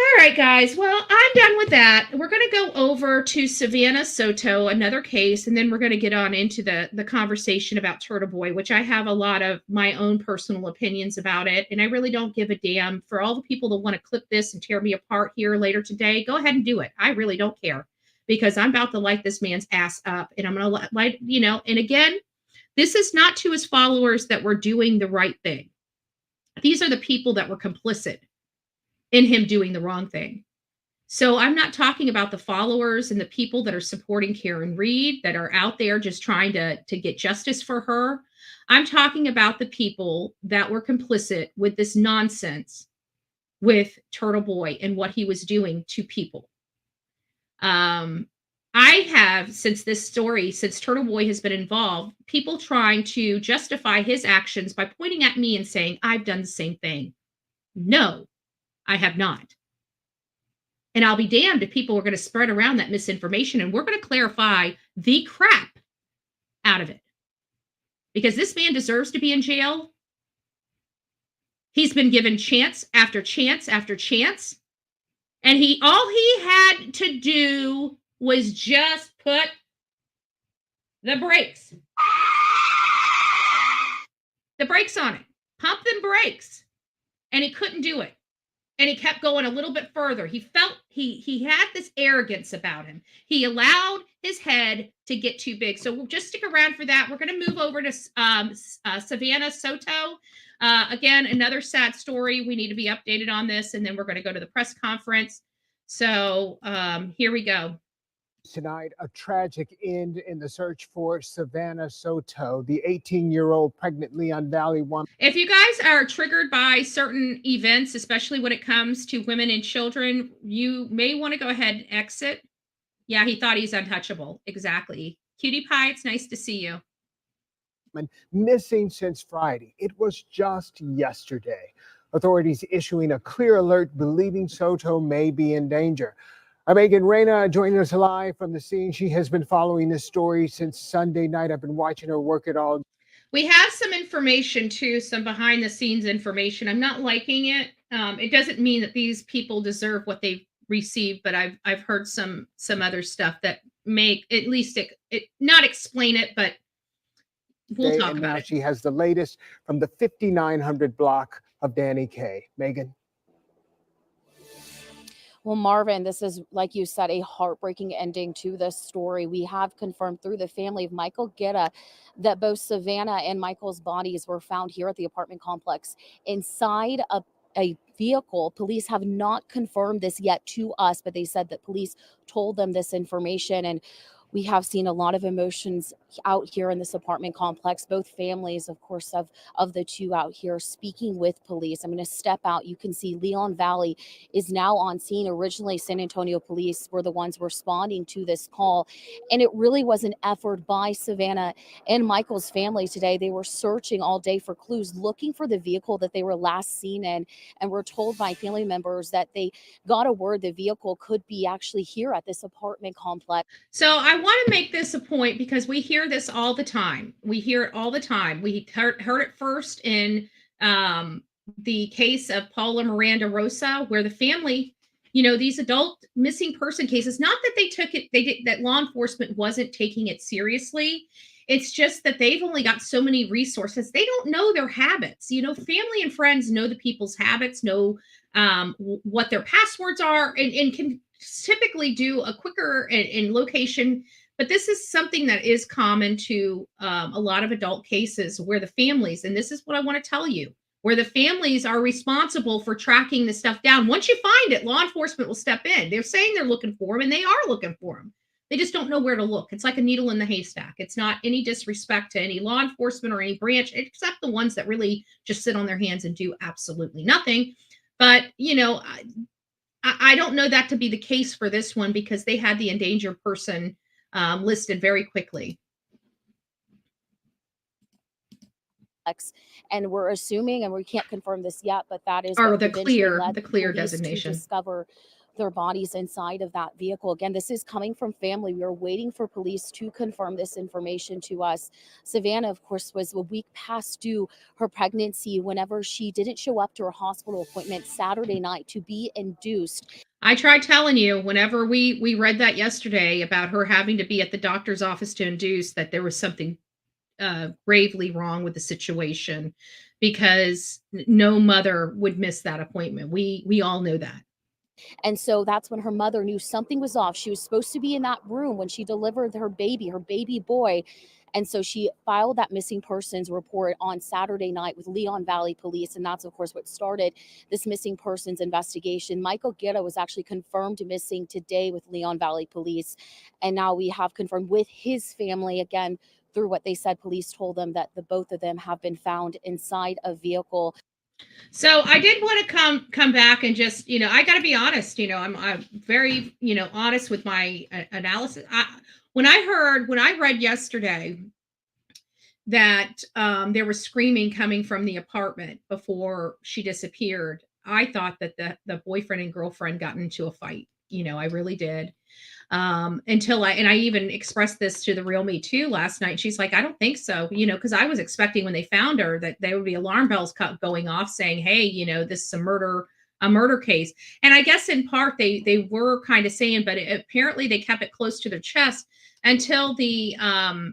All right, guys. Well, I'm done with that. We're going to go over to Savannah Soto, another case, and then we're going to get on into the conversation about Turtleboy, which I have a lot of my own personal opinions about it, and I really don't give a damn. For all the people that want to clip this and tear me apart here later today, go ahead and do it. I really don't care, because I'm about to light this man's ass up, and I'm going to light, you know, and again, this is not to his followers that were doing the right thing. These are the people that were complicit in him doing the wrong thing. So I'm not talking about the followers and the people that are supporting Karen Reed, that are out there just trying to get justice for her. I'm talking about the people that were complicit with this nonsense with Turtleboy and what he was doing to people. I have, since Turtleboy has been involved, people trying to justify his actions by pointing at me and saying, I've done the same thing. No, I have not. And I'll be damned if people are going to spread around that misinformation, and we're going to clarify the crap out of it. Because this man deserves to be in jail. He's been given chance after chance after chance. And all he had to do was just put the brakes on it. Pump them brakes. And he couldn't do it. And he kept going a little bit further. He felt he had this arrogance about him. He allowed his head to get too big. So we'll just stick around for that. We're going to move over to Savannah Soto. Again, another sad story. We need to be updated on this. And then we're going to go to the press conference. So here we go. Tonight, a tragic end in the search for Savannah Soto, the 18-year-old pregnant Leon Valley woman. If you guys are triggered by certain events, especially when it comes to women and children, you may want to go ahead and exit. Yeah, he thought he's untouchable. Exactly. Cutie Pie, it's nice to see you. Missing since Friday. It was just yesterday. Authorities issuing a clear alert believing Soto may be in danger. Megan Reyna joining us live from the scene. She has been following this story since Sunday night. I've been watching her work it all. We have some information too, some behind the scenes information. I'm not liking it. It doesn't mean that these people deserve what they've received, but I've heard some other stuff that make at least it not explain it, but we'll talk about it. She has the latest from the 5900 block of Danny Kaye. Megan. Well, Marvin, this is, like you said, a heartbreaking ending to this story. We have confirmed through the family of Michael Gitta that both Savannah and Michael's bodies were found here at the apartment complex inside a a vehicle. Police have not confirmed this yet to us, but they said that police told them this information. And we have seen a lot of emotions out here in this apartment complex, both families, of course, of the two out here speaking with police. I'm going to step out. You can see Leon Valley is now on scene. Originally, San Antonio police were the ones responding to this call. And it really was an effort by Savannah and Michael's family today. They were searching all day for clues, looking for the vehicle that they were last seen in. And we're told by family members that they got a word the vehicle could be actually here at this apartment complex. So I want to make this a point because we hear this all the time. We hear it all the time. We heard it first in the case of Paula Miranda Rosa, where the family, these adult missing person cases, not that that law enforcement wasn't taking it seriously. It's just that they've only got so many resources. They don't know their habits. Family and friends know the people's habits, know what their passwords are, and can typically do a quicker in location. But this is something that is common to a lot of adult cases where the families, and this is what I want to tell you, where the families are responsible for tracking the stuff down. Once you find it, law enforcement will step in. They're saying they're looking for them, and they are looking for them. They just don't know where to look. It's like a needle in the haystack. It's not any disrespect to any law enforcement or any branch, except the ones that really just sit on their hands and do absolutely nothing. But, I don't know that to be the case for this one because they had the endangered person listed very quickly. And we're assuming, and we can't confirm this yet, but that is the clear designation. To discover their bodies inside of that vehicle. Again, this is coming from family. We are waiting for police to confirm this information to us. Savannah, of course, was a week past due her pregnancy whenever she didn't show up to her hospital appointment Saturday night to be induced. I tried telling you whenever we read that yesterday about her having to be at the doctor's office to induce, that there was something gravely wrong with the situation, because no mother would miss that appointment. We all know that. And so that's when her mother knew something was off. She was supposed to be in that room when she delivered her baby boy. And so she filed that missing persons report on Saturday night with Leon Valley Police. And that's, of course, what started this missing persons investigation. Michael Guerra was actually confirmed missing today with Leon Valley Police. And now we have confirmed with his family, again, through what they said, police told them that the both of them have been found inside a vehicle. So I did want to come back and just, I got to be honest, I'm very, honest with my analysis. When I read yesterday that there was screaming coming from the apartment before she disappeared, I thought that the boyfriend and girlfriend got into a fight. I really did. Until I even expressed this to the Real Me Too last night. She's like, I don't think so, because I was expecting when they found her that there would be alarm bells going off saying, hey, this is a murder case. And I guess in part they were kind of saying, but apparently they kept it close to their chest until the I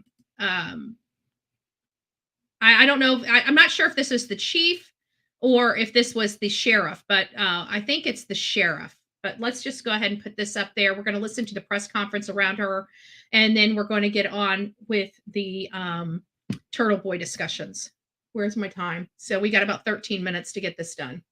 don't know. I'm not sure if this is the chief or if this was the sheriff, but I think it's the sheriff. But let's just go ahead and put this up there. We're going to listen to the press conference around her, and then we're going to get on with the Turtleboy discussions. Where's my time? So we got about 13 minutes to get this done.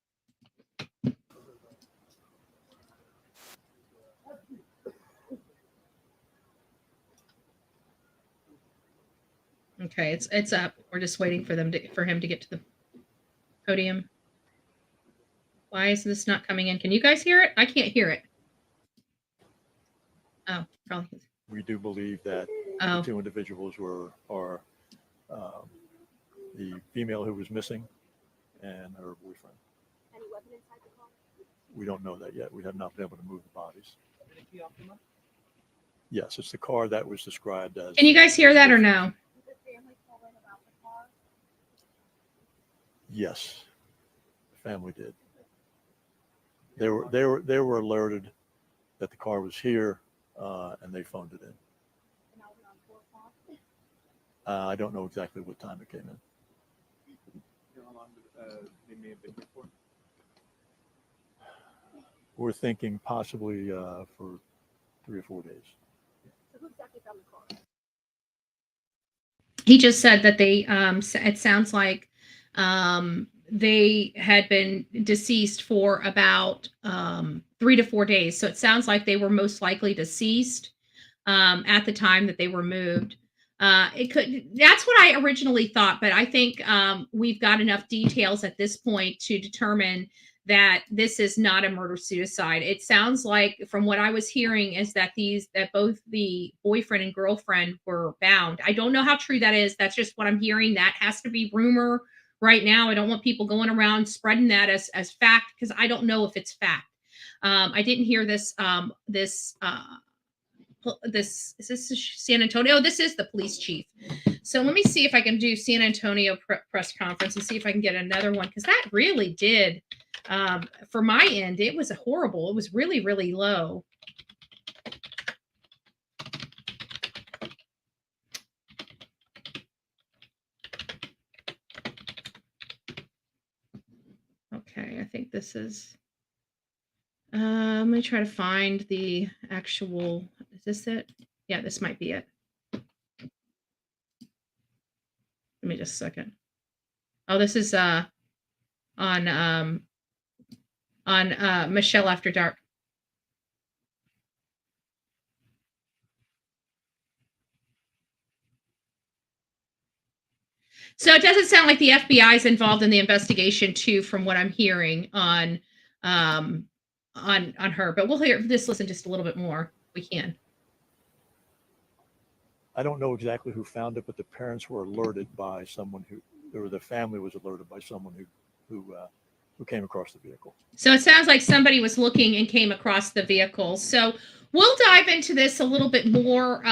Okay, it's up. We're just waiting for him to get to the podium. Why is this not coming in? Can you guys hear it? I can't hear it. Oh, probably. We do believe that the two individuals are the female who was missing and her boyfriend. Any weapon inside the car? We don't know that yet. We have not been able to move the bodies. Yes, it's the car that was described as. Can you guys hear that or no? Yes, the family did. They were alerted that the car was here, and they phoned it in. I don't know exactly what time it came in. How long they may have been here for? We're thinking possibly for 3 or 4 days. So who exactly found the car? He just said that they. It sounds like they had been deceased for about 3 to 4 days. So it sounds like they were most likely deceased at the time that they were moved. That's what I originally thought, but I think we've got enough details at this point to determine that this is not a murder suicide. It sounds like, from what I was hearing, is that both the boyfriend and girlfriend were bound. I don't know how true that is. That's just what I'm hearing. That has to be rumor right now. I don't want people going around spreading that as fact, because I don't know if it's fact. I didn't hear this is this San Antonio? Oh, this is the police chief. So let me see if I can do San Antonio press conference and see if I can get another one, because that really did, for my end, it was horrible. It was really, really low. Okay, I think this is, let me try to find the actual, is this it? Yeah, this might be it. Let me just a second. Oh, this is on Michelle After Dark. So it doesn't sound like the FBI is involved in the investigation too, from what I'm hearing on her. But we'll listen just a little bit more. We can. I don't know exactly who found it, but the parents were alerted by someone or the family was alerted by someone who came across the vehicle. So it sounds like somebody was looking and came across the vehicle. So we'll dive into this a little bit more.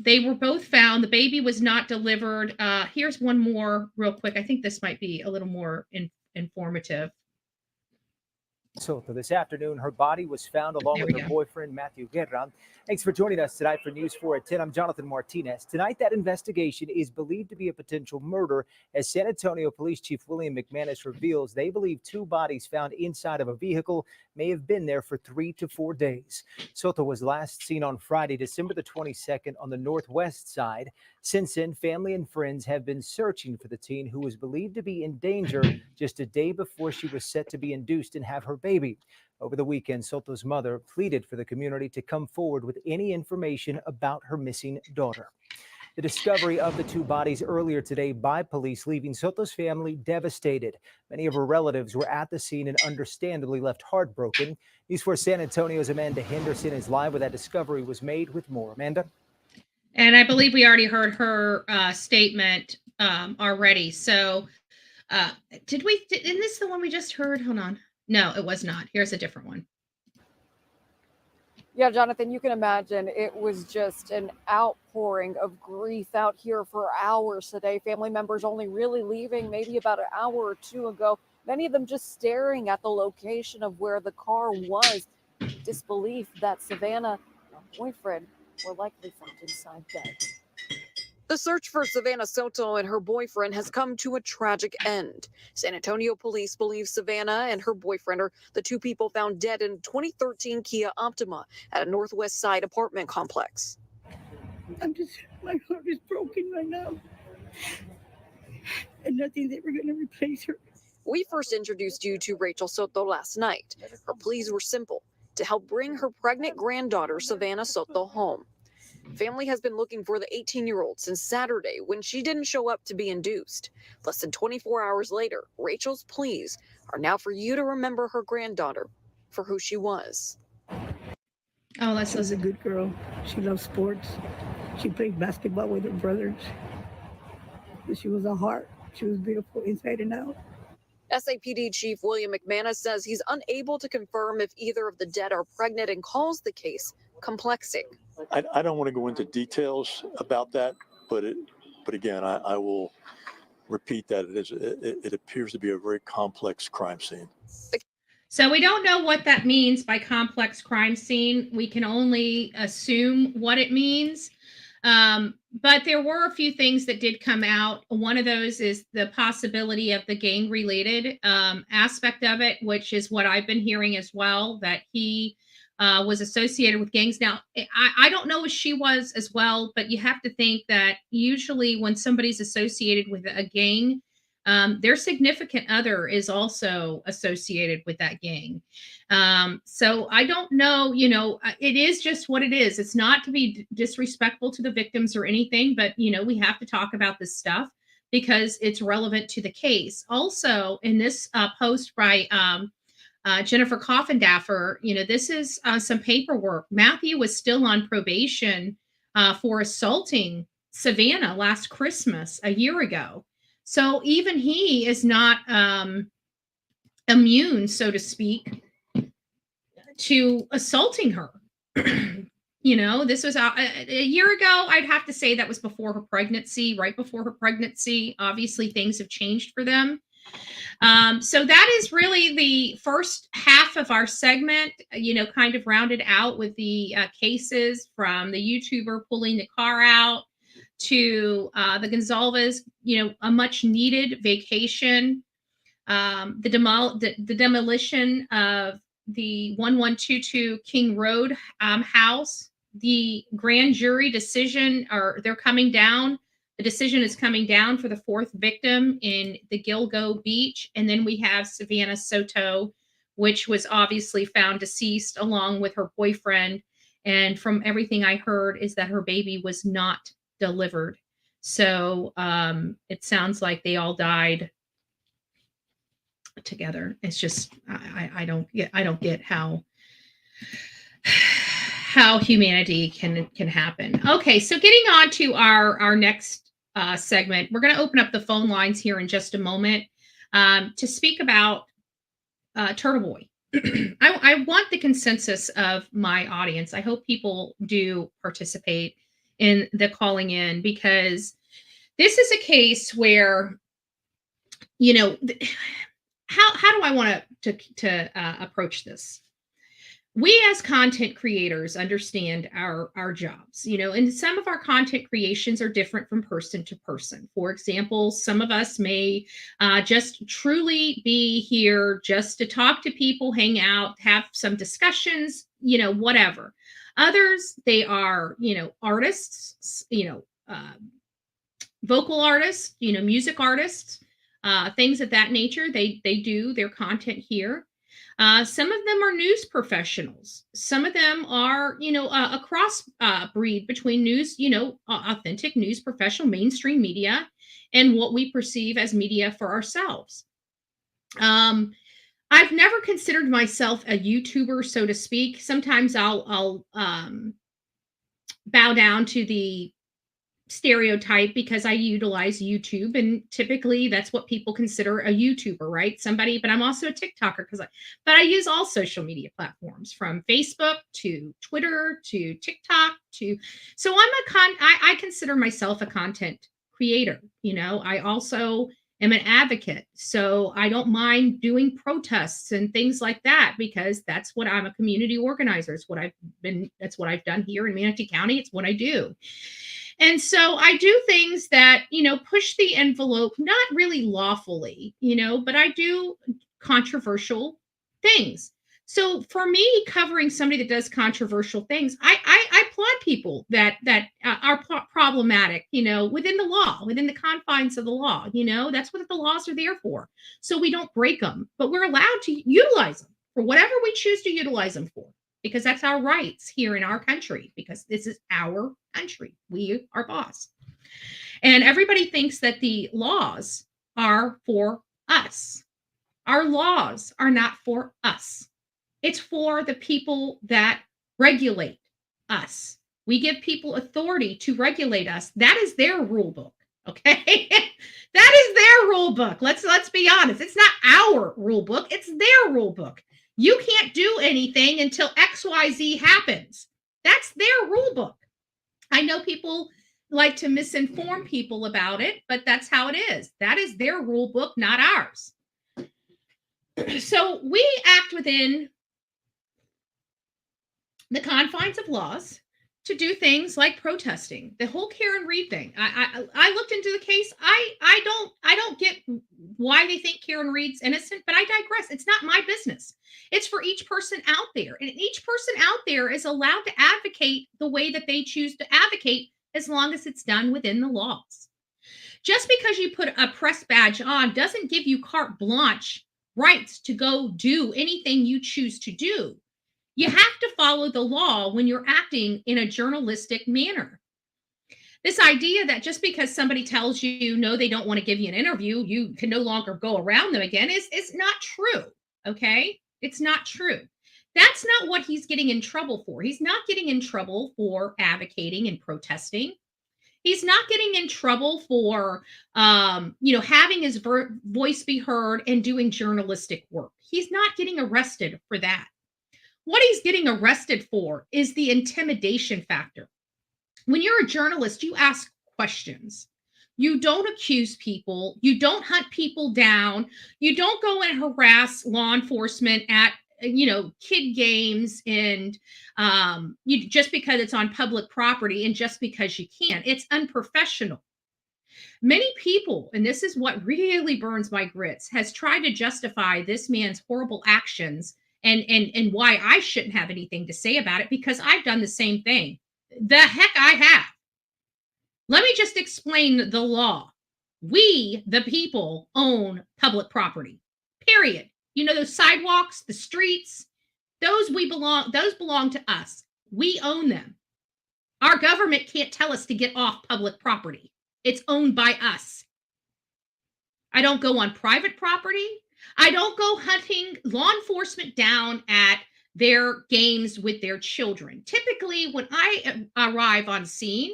They were both found. The baby was not delivered. Here's one more real quick. I think this might be a little more informative. So this afternoon, her body was found along with her boyfriend, Matthew Guerra. Thanks for joining us tonight for News 4 at 10. I'm Jonathan Martinez. Tonight, that investigation is believed to be a potential murder, as San Antonio Police Chief William McManus reveals they believe 2 bodies found inside of a vehicle may have been there for 3 to 4 days. Soto was last seen on Friday, December the 22nd, on the northwest side. Since then, family and friends have been searching for the teen, who was believed to be in danger just a day before she was set to be induced and have her baby. Over the weekend, Soto's mother pleaded for the community to come forward with any information about her missing daughter. The discovery of the 2 bodies earlier today by police, leaving Soto's family devastated. Many of her relatives were at the scene and understandably left heartbroken. News 4 San Antonio's Amanda Henderson is live where that discovery was made with more. Amanda? And I believe we already heard her statement already. So isn't this the one we just heard? Hold on. No, it was not. Here's a different one. Yeah, Jonathan, you can imagine it was just an outpouring of grief out here for hours today. Family members only really leaving maybe about an hour or 2 ago. Many of them just staring at the location of where the car was. Disbelief that Savannah and her boyfriend were likely found inside dead. The search for Savannah Soto and her boyfriend has come to a tragic end. San Antonio police believe Savannah and her boyfriend are the 2 people found dead in 2013 Kia Optima at a Northwest Side apartment complex. My heart is broken right now. And nothing's ever going to replace her. We first introduced you to Rachel Soto last night. Her pleas were simple: to help bring her pregnant granddaughter, Savannah Soto, home. Family has been looking for the 18-year-old since Saturday, when she didn't show up to be induced. Less than 24 hours later, Rachel's pleas are now for you to remember her granddaughter for who she was. Oh, let's She was a good girl. She loved sports. She played basketball with her brothers. But she was a heart. She was beautiful inside and out. SAPD Chief William McManus says he's unable to confirm if either of the dead are pregnant and calls the case complexing. I don't want to go into details about that, but again, I will repeat that it appears to be a very complex crime scene. So we don't know what that means by complex crime scene. We can only assume what it means. But there were a few things that did come out. One of those is the possibility of the gang-related aspect of it, which is what I've been hearing as well, that he was associated with gangs. Now, I don't know if she was as well, but you have to think that usually when somebody's associated with a gang, Their significant other is also associated with that gang. So I don't know, it is just what it is. It's not to be disrespectful to the victims or anything, but, we have to talk about this stuff because it's relevant to the case. Also, in this post by Jennifer Coffindaffer, this is some paperwork. Matthew was still on probation for assaulting Savannah last Christmas, a year ago. So even he is not immune, so to speak, to assaulting her. This was a year ago. I'd have to say that was before her pregnancy, right before her pregnancy. Obviously, things have changed for them. So that is really the first half of our segment, kind of rounded out with the cases from the YouTuber pulling the car out to the Gonzalez, a much needed vacation, the demolition of the 1122 King Road house, the grand jury decision, or they're coming down. The decision is coming down for the fourth victim in the Gilgo Beach. And then we have Savannah Soto, which was obviously found deceased along with her boyfriend. And from everything I heard is that her baby was not delivered. So it sounds like they all died together. It's just I don't get how humanity can happen. Okay, so getting on to our next segment, we're going to open up the phone lines here in just a moment to speak about Turtleboy. I want the consensus of my audience. I hope people do participate in the calling in, because this is a case where, how do I want to approach this? We as content creators understand our jobs, and some of our content creations are different from person to person. For example, some of us may just truly be here just to talk to people, hang out, have some discussions, whatever. Others, they are, artists, vocal artists, music artists, things of that nature. They do their content here. Some of them are news professionals. Some of them are, a cross breed between news, authentic news professional, mainstream media, and what we perceive as media for ourselves. I've never considered myself a YouTuber, so to speak. Sometimes I'll bow down to the stereotype because I utilize YouTube, and typically that's what people consider a YouTuber, right? Somebody, but I'm also a TikToker but I use all social media platforms, from Facebook to Twitter to TikTok so I consider myself a content creator. I also am an advocate, so I don't mind doing protests and things like that, because that's what I'm a community organizer. That's what I've done here in Manatee County. It's what I do. And so I do things that, push the envelope, not really lawfully, but I do controversial things. So for me, covering somebody that does controversial things, I applaud people that are problematic, within the law, within the confines of the law. That's what the laws are there for. So we don't break them, but we're allowed to utilize them for whatever we choose to utilize them for, because that's our rights here in our country, because this is our country. We are boss. And everybody thinks that the laws are for us. Our laws are not for us. It's for the people that regulate us. We give people authority to regulate us. That is their rule book. Okay. That is their rule book. Let's be honest. It's not our rule book. It's their rule book. You can't do anything until XYZ happens. That's their rule book. I know people like to misinform people about it, but that's how it is. That is their rule book, not ours. So we act within the confines of laws to do things like protesting. The whole Karen Reed thing. I looked into the case. I don't get why they think Karen Reed's innocent, but I digress. It's not my business. It's for each person out there. And each person out there is allowed to advocate the way that they choose to advocate, as long as it's done within the laws. Just because you put a press badge on doesn't give you carte blanche rights to go do anything you choose to do. You have to follow the law when you're acting in a journalistic manner. This idea that just because somebody tells you no, they don't want to give you an interview, you can no longer go around them again is not true. Okay? It's not true. That's not what he's getting in trouble for. He's not getting in trouble for advocating and protesting. He's not getting in trouble for, having his voice be heard and doing journalistic work. He's not getting arrested for that. What he's getting arrested for is the intimidation factor. When you're a journalist, you ask questions. You don't accuse people. You don't hunt people down. You don't go and harass law enforcement at kid games and just because it's on public property and just because you can. It's unprofessional. Many people, and this is what really burns my grits, has tried to justify this man's horrible actions and why I shouldn't have anything to say about it because I've done the same thing. The heck I have. Let me just explain the law. We, the people, own public property. Period. You know, those sidewalks, the streets, those belong to us. We own them. Our government can't tell us to get off public property. It's owned by us. I don't go on private property. I don't go hunting law enforcement down at their games with their children. Typically, when I arrive on scene,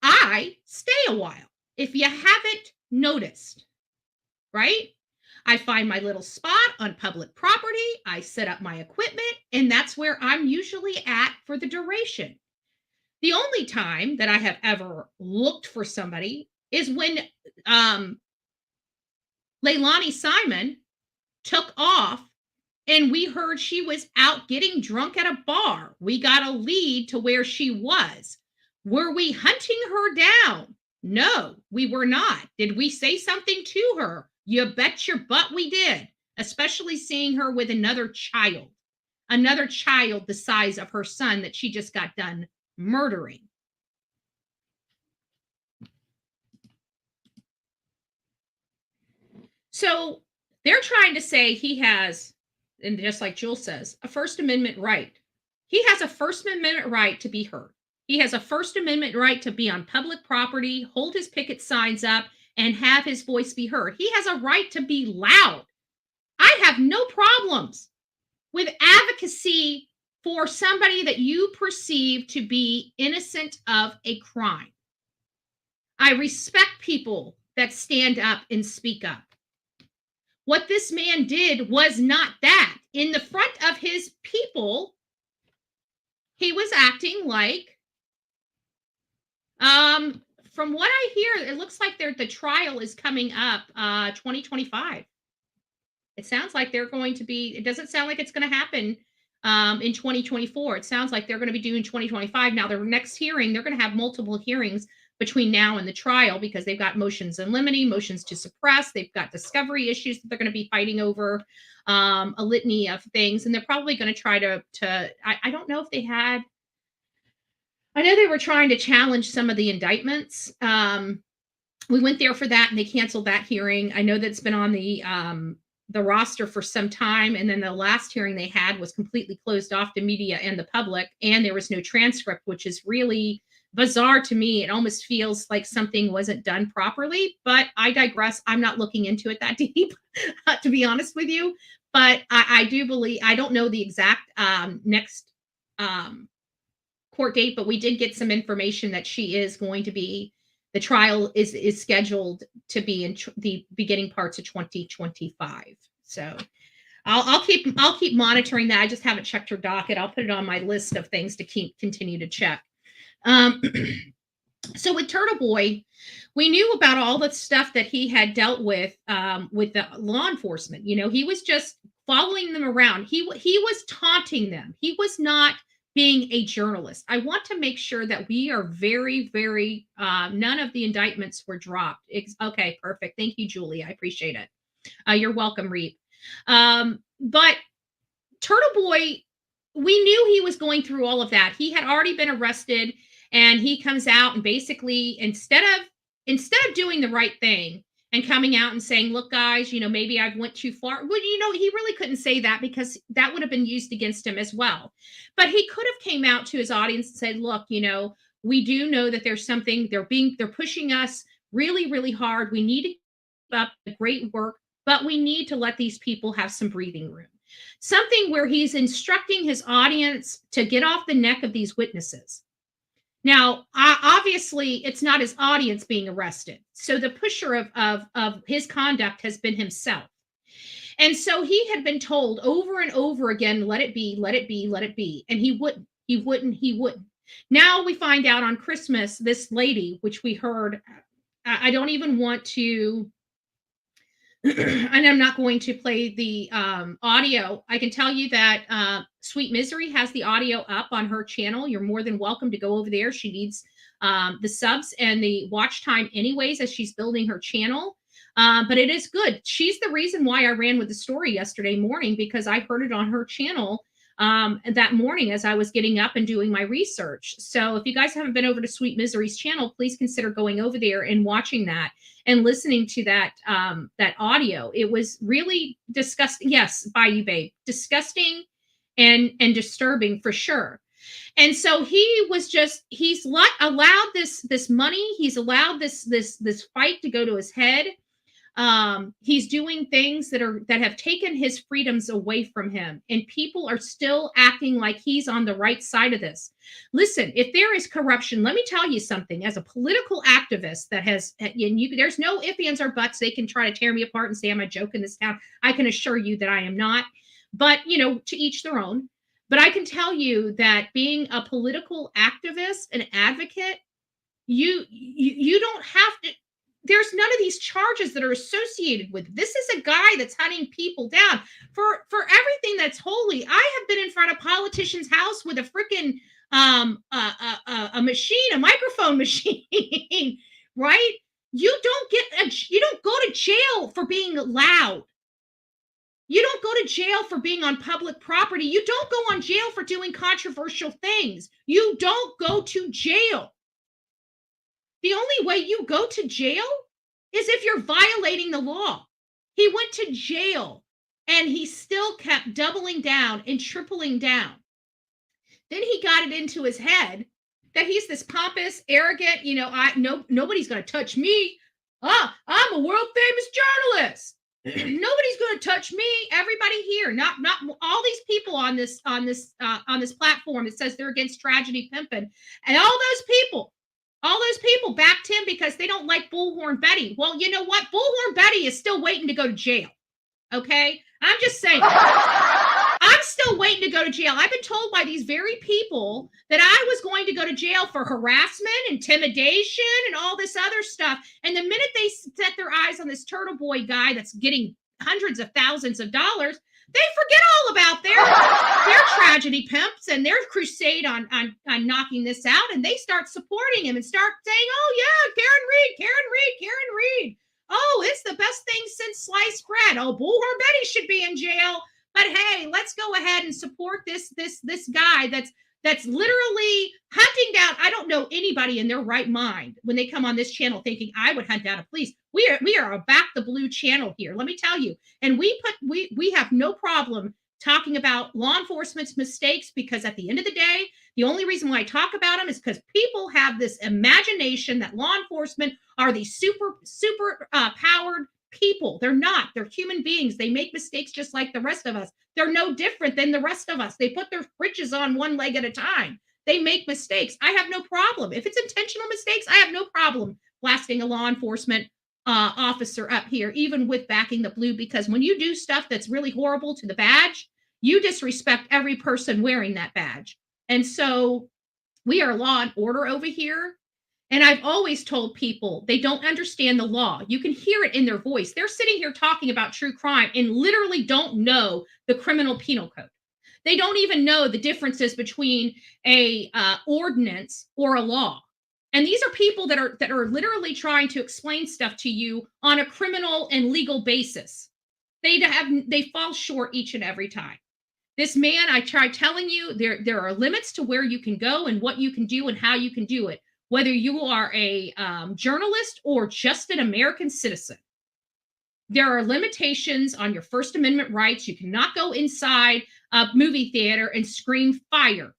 I stay a while. If you haven't noticed, right? I find my little spot on public property. I set up my equipment, and that's where I'm usually at for the duration. The only time that I have ever looked for somebody is when Leilani Simon took off and we heard she was out getting drunk at a bar. We got a lead to where she was. Were we hunting her down? No, we were not. Did we say something to her? You bet your butt we did, especially seeing her with another child the size of her son that she just got done murdering. So they're trying to say he has, and just like Jules says, a First Amendment right. He has a First Amendment right to be heard. He has a First Amendment right to be on public property, hold his picket signs up, and have his voice be heard. He has a right to be loud. I have no problems with advocacy for somebody that you perceive to be innocent of a crime. I respect people that stand up and speak up. What this man did was not that. In the front of his people, he was acting like, from what I hear, it looks like the trial is coming up 2025. It sounds like they're going to be, it doesn't sound like it's going to happen in 2024. It sounds like they're going to be doing 2025. Now, their next hearing, they're going to have multiple hearings between now and the trial because they've got motions in limine, motions to suppress. They've got discovery issues that they're going to be fighting over, a litany of things. And they're probably going to try to I don't know if they had, I know they were trying to challenge some of the indictments. We went there for that and they canceled that hearing. I know that's been on the roster for some time. And then the last hearing they had was completely closed off to media and the public. And there was no transcript, which is really bizarre to me. It almost feels like something wasn't done properly, but I digress. I'm not looking into it that deep, to be honest with you. But I do believe, I don't know the exact next court date, but we did get some information that she is going to be, the trial is scheduled to be in the beginning parts of 2025. So I'll keep monitoring that. I just haven't checked her docket. I'll put it on my list of things to continue to check. So with Turtleboy, we knew about all the stuff that he had dealt with the law enforcement. You know, he was just following them around. He was taunting them. He was not being a journalist. I want to make sure that we are very, very, none of the indictments were dropped. Okay, perfect. Thank you, Julie. I appreciate it. You're welcome, Reap. But Turtleboy, we knew he was going through all of that. He had already been arrested and he comes out and basically, instead of instead of doing the right thing and coming out and saying, look, guys, maybe I went too far. Well, he really couldn't say that because that would have been used against him as well. But he could have came out to his audience and said, look, we do know that there's something, they're pushing us really, really hard. We need to keep up the great work, but we need to let these people have some breathing room. Something where he's instructing his audience to get off the neck of these witnesses. Now, obviously, it's not his audience being arrested. So the pusher of his conduct has been himself. And so he had been told over and over again, let it be, let it be, let it be. And he wouldn't. Now we find out on Christmas, this lady, which we heard, I don't even want to, and I'm not going to play the audio. I can tell you that Sweet Misery has the audio up on her channel. You're more than welcome to go over there. She needs the subs and the watch time anyways as she's building her channel. But it is good. She's the reason why I ran with the story yesterday morning, because I heard it on her channel that morning as I was getting up and doing my research. So if you guys haven't been over to Sweet Misery's channel, please consider going over there and watching that and listening to that that audio. It was really disgusting. Yes, by you, babe. Disgusting and disturbing for sure. And so he's allowed this money. He's allowed this fight to go to his head. He's doing things that have taken his freedoms away from him, and people are still acting like he's on the right side of this. Listen, if there is corruption, let me tell you something. As a political activist that has, there's no ifs, ands, or buts. They can try to tear me apart and say I'm a joke in this town. I can assure you that I am not. But to each their own. But I can tell you that being a political activist, an advocate, you don't have to. There's none of these charges that are associated with. This is a guy that's hunting people down for everything that's holy. I have been in front of politicians' house with a freaking a machine, a microphone machine, right? You don't go to jail for being loud. You don't go to jail for being on public property. You don't go on jail for doing controversial things. You don't go to jail. The only way you go to jail is if you're violating the law. He went to jail and he still kept doubling down and tripling down. Then he got it into his head that he's this pompous, arrogant, nobody's going to touch me. I'm a world famous journalist. Nobody's going to touch me. Everybody here, not all these people on this platform that says they're against tragedy pimping, and all those people backed him because they don't like Bullhorn Betty. Well, you know what? Bullhorn Betty is still waiting to go to jail. Okay, I'm just saying. I'm still waiting to go to jail. I've been told by these very people that I was going to go to jail for harassment, intimidation, and all this other stuff. And the minute they set their eyes on this Turtleboy guy that's getting hundreds of thousands of dollars, they forget all about their tragedy pimps and their crusade on knocking this out. And they start supporting him and start saying, oh, yeah, Karen Reed. Oh, it's the best thing since sliced bread. Oh, Bullhorn Betty should be in jail. But hey, let's go ahead and support this guy that's literally hunting down. I don't know anybody in their right mind when they come on this channel thinking I would hunt down a police. We are a back the blue channel here. Let me tell you. And we have no problem talking about law enforcement's mistakes, because at the end of the day, the only reason why I talk about them is because people have this imagination that law enforcement are these super powered people. They're not. They're human beings. They make mistakes just like the rest of us. They're no different than the rest of us. They put their britches on one leg at a time. They make mistakes. I have no problem. If it's intentional mistakes, I have no problem blasting a law enforcement officer up here, even with backing the blue, because when you do stuff that's really horrible to the badge, you disrespect every person wearing that badge. And so we are law and order over here. And I've always told people they don't understand the law. You can hear it in their voice. They're sitting here talking about true crime and literally don't know the criminal penal code. They don't even know the differences between a ordinance or a law. And these are people that are literally trying to explain stuff to you on a criminal and legal basis. They fall short each and every time. This man, I tried telling you, there are limits to where you can go and what you can do and how you can do it. whether you are a journalist or just an American citizen. There are limitations on your First Amendment rights. You cannot go inside a movie theater and scream fire.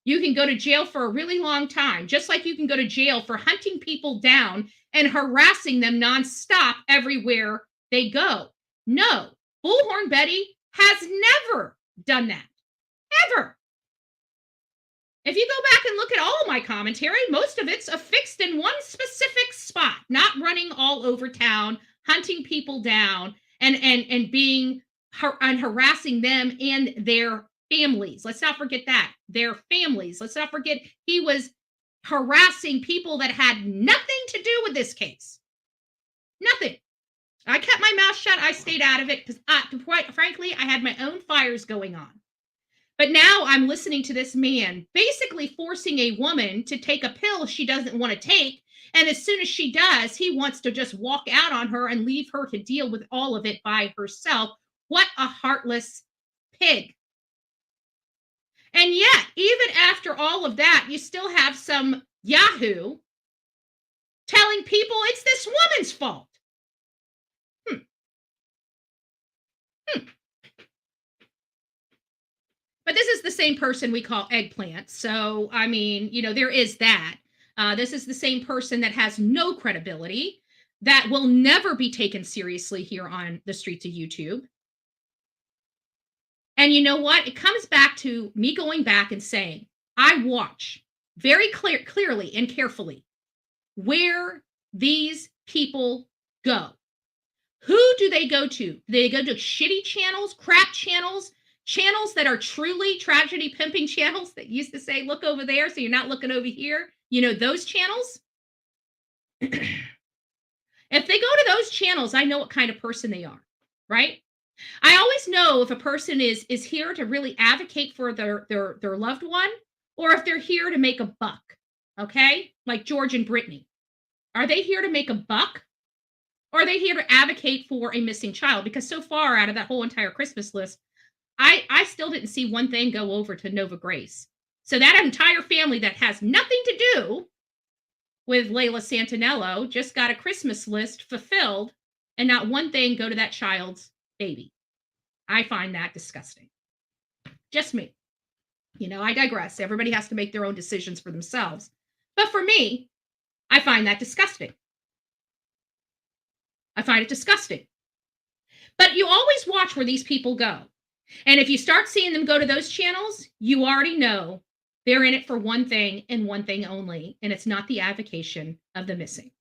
You can go to jail for a really long time, just like you can go to jail for hunting people down and harassing them nonstop everywhere they go. No, Bullhorn Betty has never done that, ever. If you go back and look at all my commentary, most of it's affixed in one specific spot, not running all over town, hunting people down, and being and harassing them and their families. Let's not forget that. Their families. Let's not forget he was harassing people that had nothing to do with this case. Nothing. I kept my mouth shut. I stayed out of it because, quite frankly, I had my own fires going on. But now I'm listening to this man basically forcing a woman to take a pill she doesn't want to take. And as soon as she does, he wants to just walk out on her and leave her to deal with all of it by herself. What a heartless pig. And yet, even after all of that, you still have some Yahoo telling people it's this woman's fault. But this is the same person we call eggplant. So, I mean, there is that. This is the same person that has no credibility, that will never be taken seriously here on the streets of YouTube. And you know what? It comes back to me going back and saying, I watch very clearly and carefully where these people go. Who do they go to? Do they go to shitty channels, crap channels, channels that are truly tragedy pimping channels that used to say, look over there, so you're not looking over here? Those channels? If they go to those channels, I know what kind of person they are, right? I always know if a person is here to really advocate for their loved one, or if they're here to make a buck, okay? Like George and Brittany. Are they here to make a buck? Or are they here to advocate for a missing child? Because so far out of that whole entire Christmas list, I still didn't see one thing go over to Nova Grace. So that entire family that has nothing to do with Layla Santinello just got a Christmas list fulfilled and not one thing go to that child's baby. I find that disgusting. Just me. I digress. Everybody has to make their own decisions for themselves. But for me, I find that disgusting. I find it disgusting. But you always watch where these people go. And if you start seeing them go to those channels, you already know they're in it for one thing and one thing only, and it's not the advocation of the missing.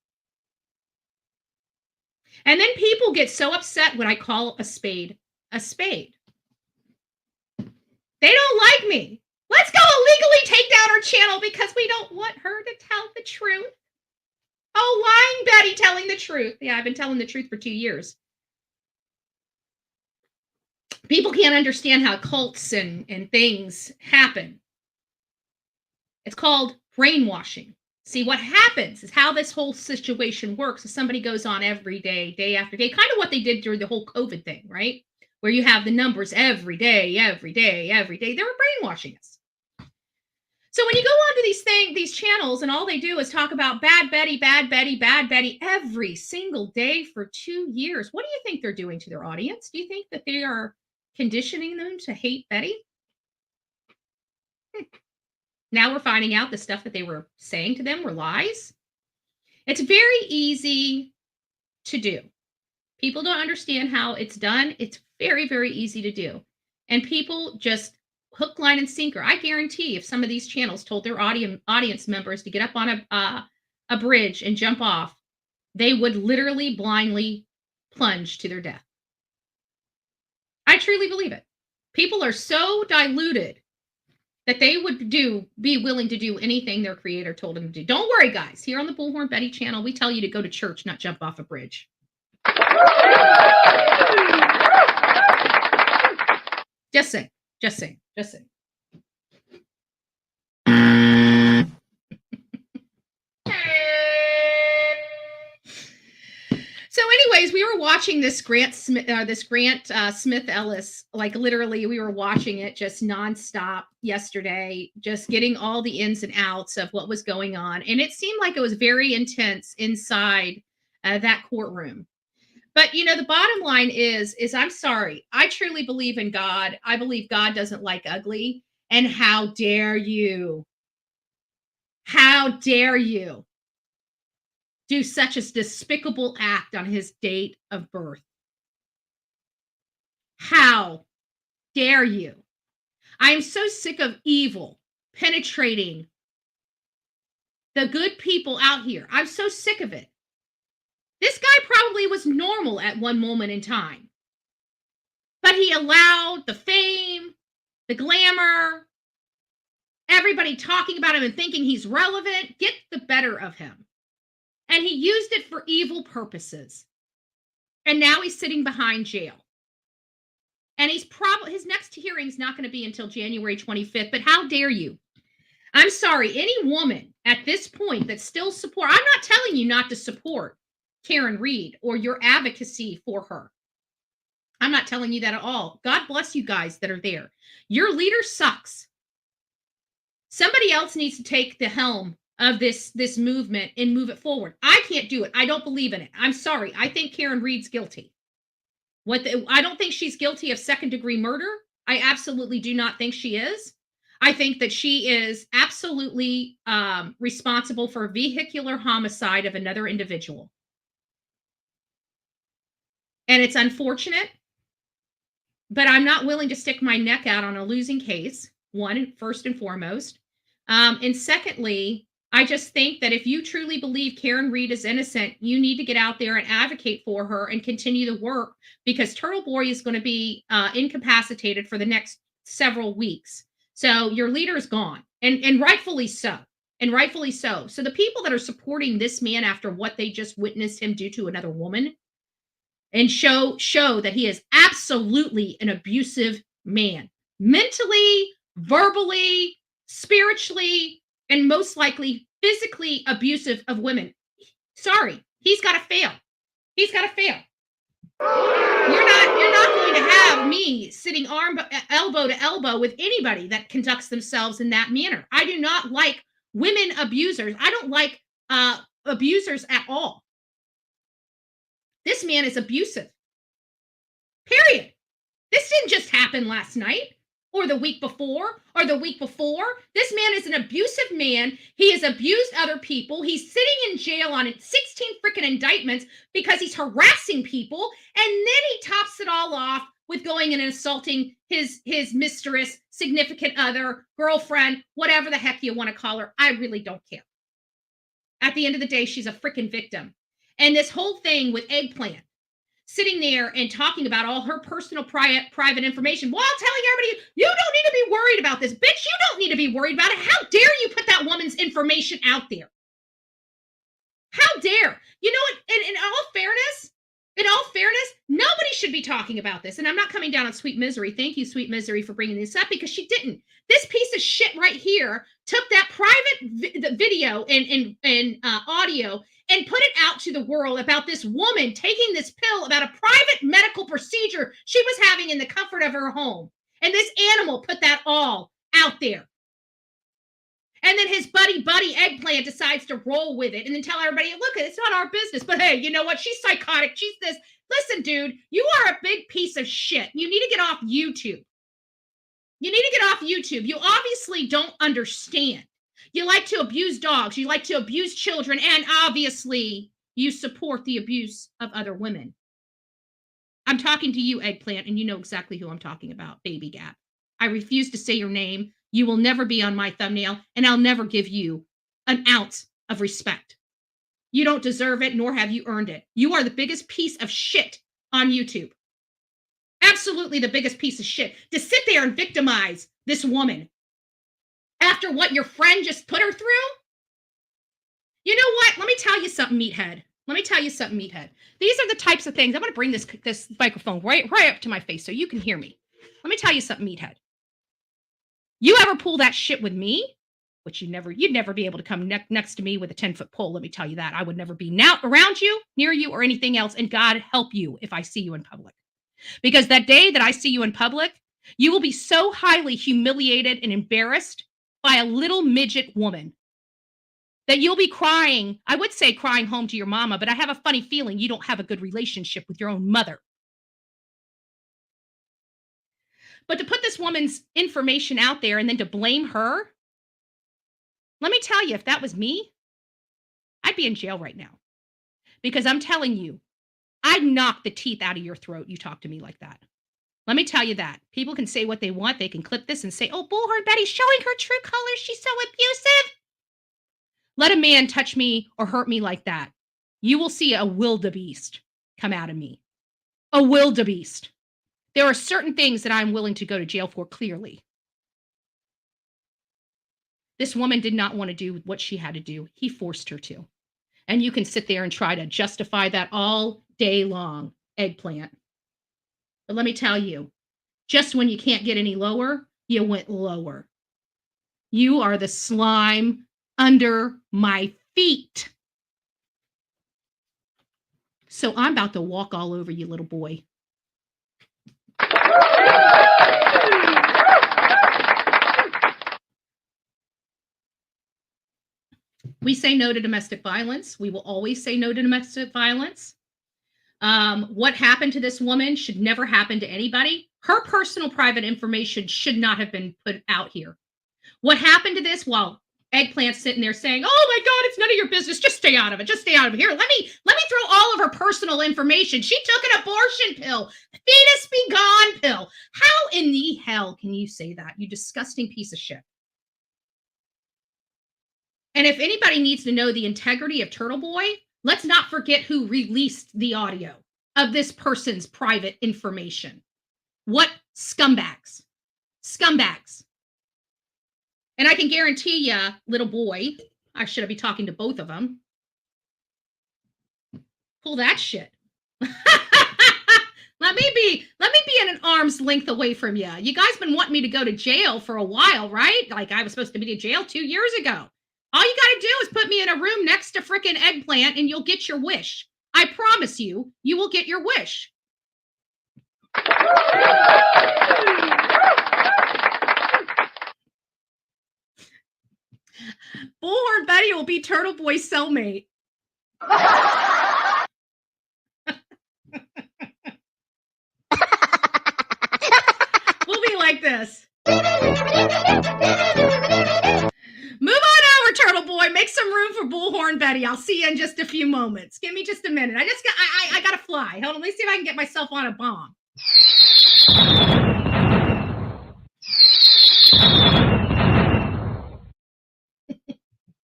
And then people get so upset when I call a spade a spade. They don't like me. Let's go illegally take down her channel because we don't want her to tell the truth. Oh, lying Betty telling the truth. Yeah, I've been telling the truth for 2 years. People can't understand how cults and things happen. It's called brainwashing. See, what happens is how this whole situation works is somebody goes on every day, day after day, kind of what they did during the whole COVID thing, right? Where you have the numbers every day, every day, every day. They were brainwashing us. So when you go onto these channels and all they do is talk about bad Betty, bad Betty, bad Betty every single day for 2 years, what do you think they're doing to their audience? Do you think that they are conditioning them to hate Betty? Now we're finding out the stuff that they were saying to them were lies. It's very easy to do. People don't understand how it's done. It's very, very easy to do. And people just hook, line, and sinker. I guarantee if some of these channels told their audience members to get up on a bridge and jump off, they would literally blindly plunge to their death. I truly believe it. People are so diluted that they would be willing to do anything their creator told them to do. Don't worry, guys. Here on the Bullhorn Betty channel, we tell you to go to church, not jump off a bridge. Just saying. Just saying. Just saying. So anyways, we were watching this Grant Smith Ellis, like literally we were watching it just nonstop yesterday, just getting all the ins and outs of what was going on. And it seemed like it was very intense inside that courtroom. But, you know, the bottom line is I'm sorry. I truly believe in God. I believe God doesn't like ugly. And how dare you? How dare you do such a despicable act on his date of birth? How dare you? I am so sick of evil penetrating the good people out here. I'm so sick of it. This guy probably was normal at one moment in time, but he allowed the fame, the glamour, everybody talking about him and thinking he's relevant, get the better of him. And he used it for evil purposes. And now he's sitting behind jail. And he's probably, his next hearing is not going to be until January 25th. But how dare you? I'm sorry, any woman at this point that still support, I'm not telling you not to support Karen Reed or your advocacy for her. I'm not telling you that at all. God bless you guys that are there. Your leader sucks. Somebody else needs to take the helm of this movement and move it forward. I can't do it. I don't believe in it. I'm sorry. I think Karen Reed's guilty. I don't think she's guilty of second-degree murder. I absolutely do not think she is. I think that she is absolutely responsible for vehicular homicide of another individual. And it's unfortunate, but I'm not willing to stick my neck out on a losing case, first and foremost. And secondly, I just think that if you truly believe Karen Reed is innocent, you need to get out there and advocate for her and continue the work, because Turtleboy is going to be incapacitated for the next several weeks. So your leader is gone, and rightfully so. And rightfully so. So the people that are supporting this man after what they just witnessed him do to another woman, and show that he is absolutely an abusive man, mentally, verbally, spiritually, and most likely physically abusive of women. Sorry, he's got to fail. He's got to fail. You're not going to have me sitting elbow to elbow with anybody that conducts themselves in that manner. I do not like women abusers. I don't like abusers at all. This man is abusive. Period. This didn't just happen last night or the week before or the week before. This man is an abusive man. He has abused other people. He's sitting in jail on 16 freaking indictments because he's harassing people. And then he tops it all off with going and assaulting his mistress, significant other, girlfriend, whatever the heck you want to call her. I really don't care. At the end of the day, she's a freaking victim. And this whole thing with Eggplant sitting there and talking about all her personal private information while telling everybody, you don't need to be worried about this. Bitch, you don't need to be worried about it. How dare you put that woman's information out there? How dare? You know what? In all fairness, nobody should be talking about this. And I'm not coming down on Sweet Misery. Thank you, Sweet Misery, for bringing this up, because she didn't. This piece of shit right here took that private video and audio and put it out to the world about this woman taking this pill about a private medical procedure she was having in the comfort of her home. And this animal put that all out there. And then his buddy Eggplant decides to roll with it and then tell everybody, look, it's not our business. But hey, you know what? She's psychotic. She's this. Listen, dude, you are a big piece of shit. You need to get off YouTube. You need to get off YouTube. You obviously don't understand. You like to abuse dogs. You like to abuse children. And obviously, you support the abuse of other women. I'm talking to you, Eggplant, and you know exactly who I'm talking about, Baby Gap. I refuse to say your name. You will never be on my thumbnail, and I'll never give you an ounce of respect. You don't deserve it, nor have you earned it. You are the biggest piece of shit on YouTube. Absolutely the biggest piece of shit. To sit there and victimize this woman after what your friend just put her through? You know what? Let me tell you something, meathead. These are the types of things. I'm going to bring this microphone right up to my face so you can hear me. Let me tell you something, meathead. You ever pull that shit with me? which you'd never be able to come next to me with a 10-foot pole. Let me tell you that. I would never be around you, near you, or anything else. And God help you if I see you in public. Because that day that I see you in public, you will be so highly humiliated and embarrassed by a little midget woman that you'll be crying. I would say crying home to your mama, but I have a funny feeling you don't have a good relationship with your own mother. But to put this woman's information out there and then to blame her, let me tell you, if that was me, I'd be in jail right now. Because I'm telling you, I'd knock the teeth out of your throat. You talk to me like that. Let me tell you that. People can say what they want. They can clip this and say, oh, Bullhorn Betty's showing her true colors. She's so abusive. Let a man touch me or hurt me like that. You will see a wildebeest come out of me. A wildebeest. There are certain things that I'm willing to go to jail for, clearly. This woman did not want to do what she had to do. He forced her to. And you can sit there and try to justify that all day long, eggplant. But let me tell you, just when you can't get any lower, you went lower. You are the slime under my feet. So I'm about to walk all over you, little boy. We say no to domestic violence. We will always say no to domestic violence. What happened to this woman should never happen to anybody. Her personal private information should not have been put out here. What happened to this? Well, Eggplant's sitting there saying, oh my God, it's none of your business. Just stay out of it. Just stay out of it. Here, let me throw all of her personal information. She took an abortion pill, fetus be gone pill. How in the hell can you say that? You disgusting piece of shit. And if anybody needs to know the integrity of Turtleboy, let's not forget who released the audio of this person's private information. What scumbags. Scumbags. And I can guarantee you, little boy, I should be talking to both of them. Pull that shit. Let me be at an arm's length away from you. You guys been wanting me to go to jail for a while, right? Like I was supposed to be in jail 2 years ago. All you got to do is put me in a room next to frickin' Eggplant and you'll get your wish. I promise you, you will get your wish. Bullhorn Betty will be Turtleboy's cellmate. We'll be like this. Move on over, Turtleboy. Make some room for Bullhorn Betty. I'll see you in just a few moments. Give me just a minute. I gotta fly. Hold on, let me see if I can get myself on a bomb.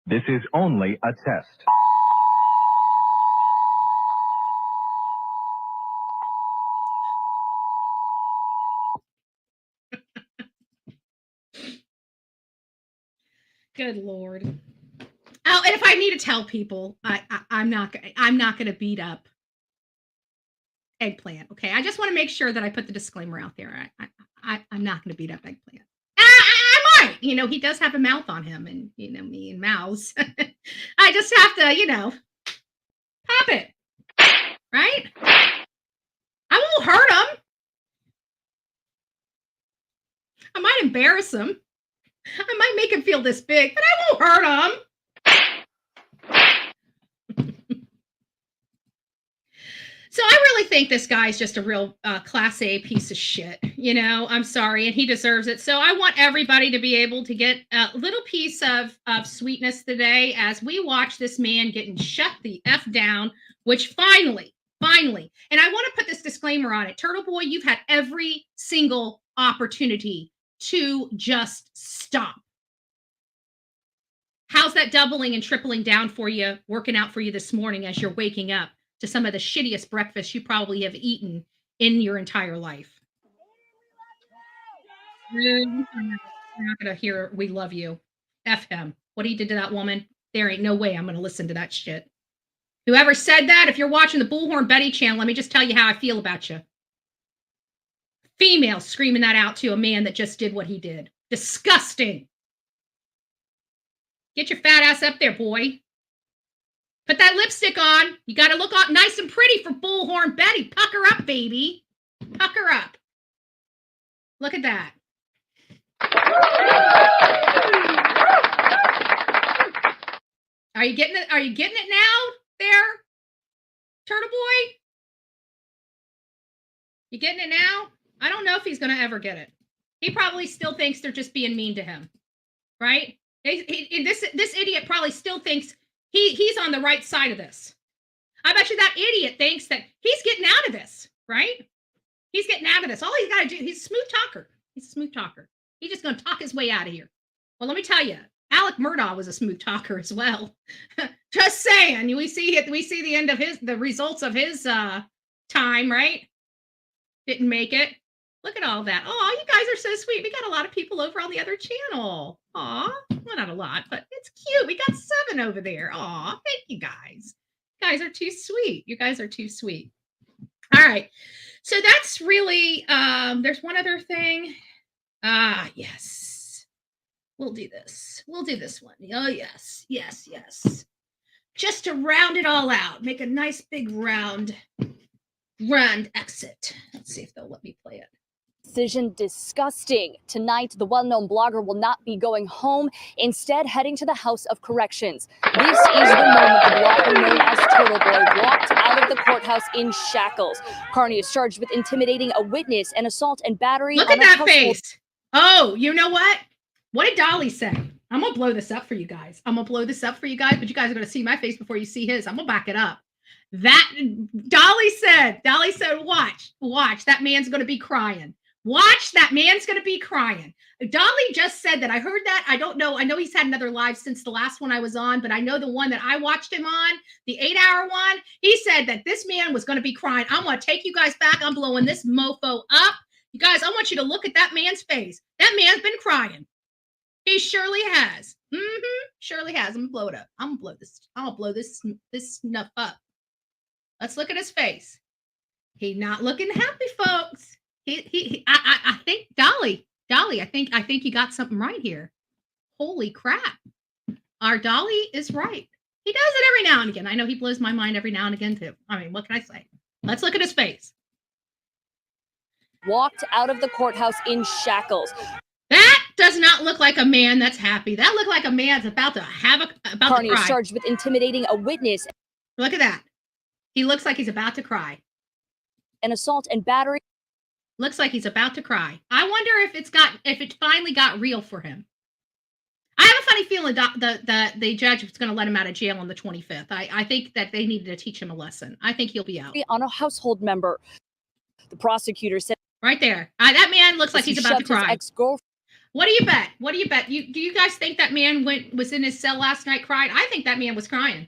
This is only a test. Good Lord. Oh, and if I need to tell people, I'm not going to beat up Eggplant. Okay, I just want to make sure that I put the disclaimer out there. I'm not going to beat up Eggplant. I might, he does have a mouth on him, and me and mouths. I just have to, pop it, right? I won't hurt him. I might embarrass him. I might make him feel this big, but I won't hurt him. So I really think this guy's just a real class A piece of shit. I'm sorry, and he deserves it. So I want everybody to be able to get a little piece of sweetness today as we watch this man getting shut the F down, which finally, and I want to put this disclaimer on it. Turtleboy, you've had every single opportunity to just stop. How's that doubling and tripling down for you, working out for you this morning as you're waking up to some of the shittiest breakfast you probably have eaten in your entire life? You're not going to hear "we love you." F him. What he did to that woman, there ain't no way I'm going to listen to that shit. Whoever said that, if you're watching the Bullhorn Betty channel, let me just tell you how I feel about you. Female screaming that out to a man that just did what he did. Disgusting. Get your fat ass up there, boy. Put that lipstick on. You got to look nice and pretty for Bullhorn Betty. Pucker up, baby. Pucker up. Look at that. Are you getting it? Are you getting it now there, Turtleboy? You getting it now? I don't know if he's going to ever get it. He probably still thinks they're just being mean to him, right? This idiot probably still thinks he's on the right side of this. I bet you that idiot thinks that he's getting out of this, right? He's getting out of this. All he's got to do, he's a smooth talker. He's a smooth talker. He's just going to talk his way out of here. Well, let me tell you, Alec Murdaugh was a smooth talker as well. Just saying. We see the end of the results of his time, right? Didn't make it. Look at all that. Oh, you guys are so sweet. We got a lot of people over on the other channel. Aw, well, not a lot, but it's cute. We got 7 over there. Aw, thank you guys. You guys are too sweet. You guys are too sweet. All right. So that's really, there's one other thing. Yes. We'll do this. We'll do this one. Oh, yes. Yes, yes. Just to round it all out. Make a nice big round exit. Let's see if they'll let me play it. Decision disgusting. Tonight, the well-known blogger will not be going home, instead heading to the House of Corrections. This is the moment the blogger known as Turtleboy walked out of the courthouse in shackles. Kearney is charged with intimidating a witness and assault and battery. Look at that face. Oh, you know what? What did Dolly say? I'm going to blow this up for you guys. But you guys are going to see my face before you see his. I'm going to back it up. That Dolly said, watch, that man's going to be crying. Watch, that man's going to be crying. Dolly just said that. I heard that. I don't know. I know he's had another live since the last one I was on, but I know the one that I watched him on, the 8-hour one, he said that this man was going to be crying. I'm going to take you guys back. I'm blowing this mofo up. You guys, I want you to look at that man's face. That man's been crying. He surely has. Surely has. I'm going to blow it up. I'm going to blow this snuff up. Let's look at his face. He's not looking happy, folks. I think Dolly, I think you got something right here. Holy crap. Our Dolly is right. He does it every now and again. I know he blows my mind every now and again too. I mean, what can I say? Let's look at his face. Walked out of the courthouse in shackles. That does not look like a man that's happy. That looked like a man that's about to Kearney cry. is charged with intimidating a witness. Look at that. He looks like he's about to cry. An assault and battery. Looks like he's about to cry. I wonder if it finally got real for him. I have a funny feeling the judge is going to let him out of jail on the 25th. I think that they needed to teach him a lesson. I think he'll be out. On a household member. The prosecutor said. Right there. That man looks like he's about to cry. What do you bet? Do you guys think that man was in his cell last night crying? I think that man was crying.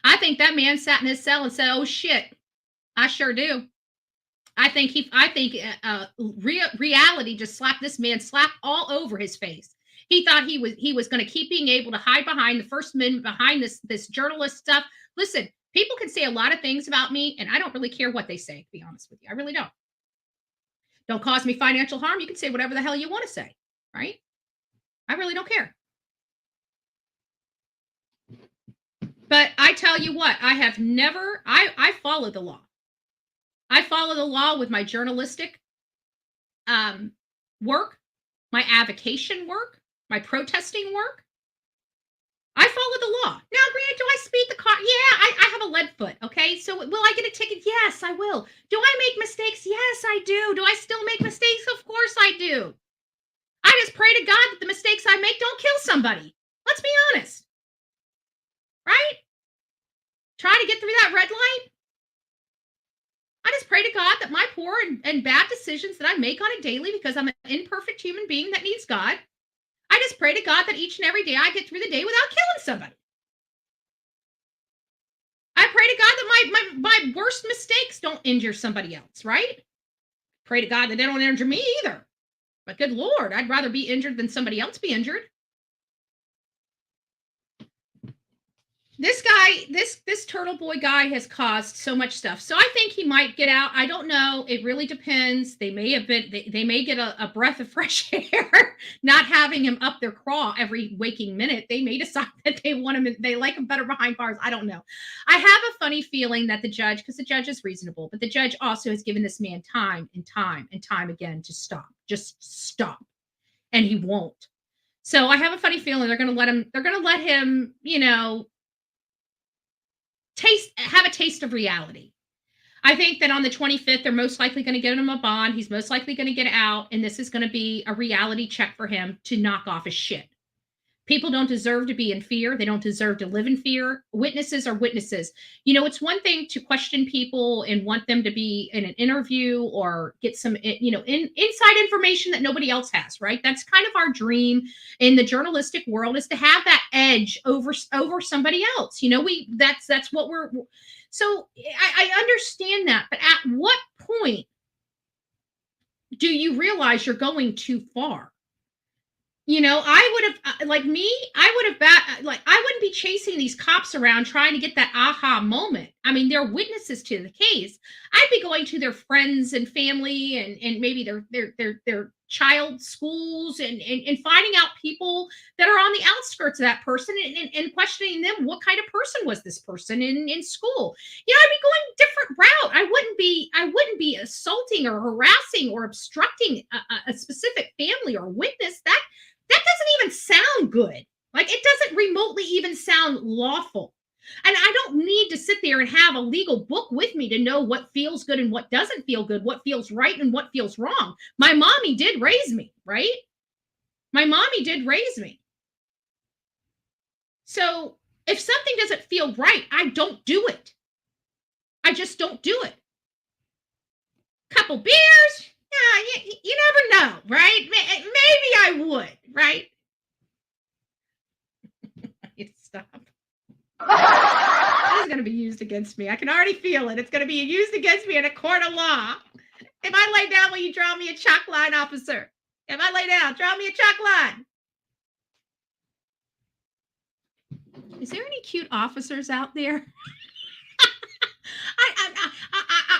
I think that man sat in his cell and said, "Oh shit, I sure do." I think reality just slapped all over his face. He thought he was going to keep being able to hide behind the First Amendment, behind this journalist stuff. Listen, people can say a lot of things about me, and I don't really care what they say, to be honest with you. I really don't. Don't cause me financial harm. You can say whatever the hell you want to say, right? I really don't care. But I tell you what, I follow the law. I follow the law with my journalistic work, my avocation work, my protesting work. I follow the law. Now, granted, do I speed the car? Yeah, I have a lead foot, okay? So will I get a ticket? Yes, I will. Do I make mistakes? Yes, I do. Do I still make mistakes? Of course I do. I just pray to God that the mistakes I make don't kill somebody. Let's be honest. Right? Try to get through that red light. I just pray to God that my poor and bad decisions that I make on a daily, because I'm an imperfect human being that needs God, I just pray to God that each and every day I get through the day without killing somebody. I pray to God that my worst mistakes don't injure somebody else, right? Pray to God that they don't injure me either. But good Lord, I'd rather be injured than somebody else be injured. this Turtleboy guy has caused so much stuff. So I think he might get out. I don't know. It really depends. They may get a breath of fresh air, not having him up their craw every waking minute. They may decide that they want him, they like him better behind bars. I don't know. I have a funny feeling that the judge, because the judge is reasonable, but the judge also has given this man time and time and time again to stop. Just stop. And he won't. So I have a funny feeling they're going to let him, have a taste of reality. I think that on the 25th, they're most likely going to get him a bond. He's most likely going to get out. And this is going to be a reality check for him to knock off his shit. People don't deserve to be in fear. They don't deserve to live in fear. Witnesses are witnesses. It's one thing to question people and want them to be in an interview or get some, inside information that nobody else has, right? That's kind of our dream in the journalistic world, is to have that edge over somebody else. That's what we're. So I understand that, but at what point do you realize you're going too far? I would have, I wouldn't be chasing these cops around trying to get that aha moment. I mean, they're witnesses to the case. I'd be going to their friends and family and maybe their child schools and finding out people that are on the outskirts of that person and questioning them. What kind of person was this person in school? I'd be going a different route. I wouldn't be assaulting or harassing or obstructing a specific family or witness. That doesn't even sound good. Like, it doesn't remotely even sound lawful. And I don't need to sit there and have a legal book with me to know what feels good and what doesn't feel good, what feels right and what feels wrong. My mommy did raise me, right? My mommy did raise me. So if something doesn't feel right, I don't do it. I just don't do it. Couple beers, yeah, you never know, right? Maybe I would, right? Stop. This is going to be used against me. I can already feel it. It's going to be used against me in a court of law. If I lay down, will you draw me a chalk line, officer? If I lay down, draw me a chalk line. Is there any cute officers out there?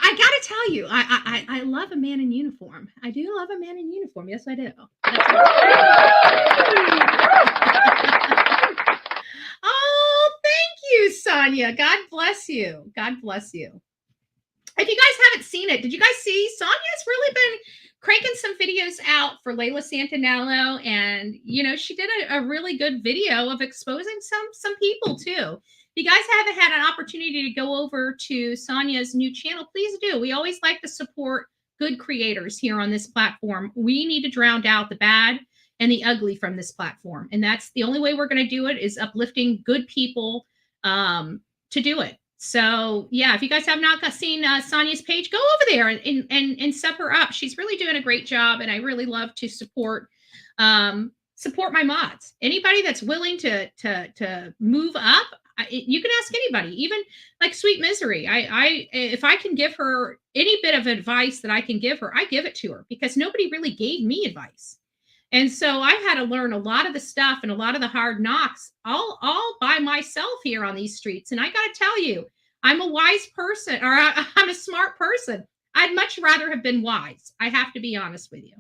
I gotta tell you, I love a man in uniform. I do love a man in uniform. Yes, I do. Oh, thank you, Sonia. God bless you. God bless you. If you guys haven't seen it, did you guys see Sonia's really been cranking some videos out for Layla Santanello, and she did a really good video of exposing some people too. If you guys haven't had an opportunity to go over to Sonia's new channel, please do. We always like to support good creators here on this platform. We need to drown out the bad and the ugly from this platform. And that's the only way we're going to do it, is uplifting good people to do it. So yeah, if you guys have not seen Sonia's page, go over there and sub her up. She's really doing a great job. And I really love to support my mods. Anybody that's willing to move up, you can ask anybody, even like Sweet Misery. If I can give her any bit of advice that I can give her, I give it to her, because nobody really gave me advice. And so I had to learn a lot of the stuff and a lot of the hard knocks all by myself here on these streets. And I got to tell you, I'm a wise person, or I'm a smart person. I'd much rather have been wise. I have to be honest with you.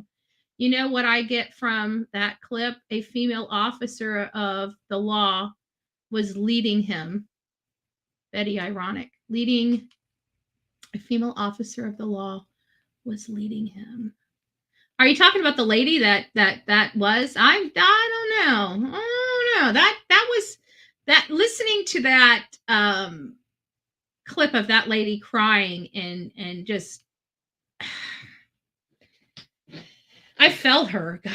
You know what I get from that clip? A female officer of the law was leading him. Very ironic. Leading a female officer of the law was leading him. Are you talking about the lady that was? I don't know. I don't know. That was that, listening to that clip of that lady crying and just, I felt her. God,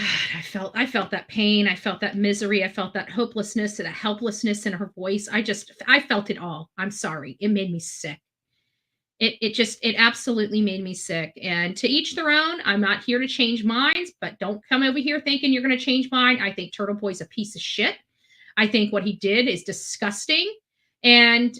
I felt that pain. I felt that misery. I felt that hopelessness and that helplessness in her voice. I felt it all. I'm sorry. It made me sick. It absolutely made me sick. And to each their own. I'm not here to change minds, but don't come over here thinking you're going to change mine. I think Turtleboy's a piece of shit. I think what he did is disgusting. And,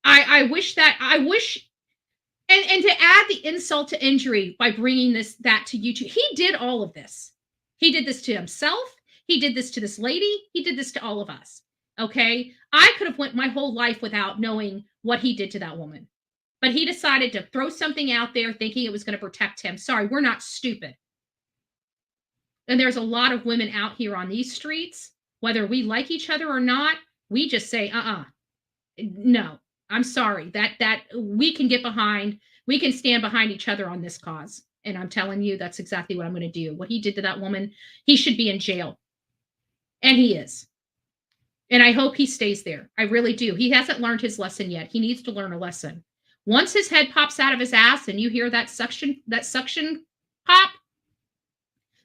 I wish, and to add the insult to injury by bringing that to YouTube, he did all of this. He did this to himself. He did this to this lady. He did this to all of us. Okay. I could have went my whole life without knowing what he did to that woman, but he decided to throw something out there thinking it was going to protect him. Sorry, we're not stupid. And there's a lot of women out here on these streets, whether we like each other or not, we just say, no, I'm sorry, that we can get behind, we can stand behind each other on this cause. And I'm telling you, that's exactly what I'm going to do. What he did to that woman, he should be in jail. And he is. And I hope he stays there. I really do. He hasn't learned his lesson yet. He needs to learn a lesson. Once his head pops out of his ass and you hear that suction pop,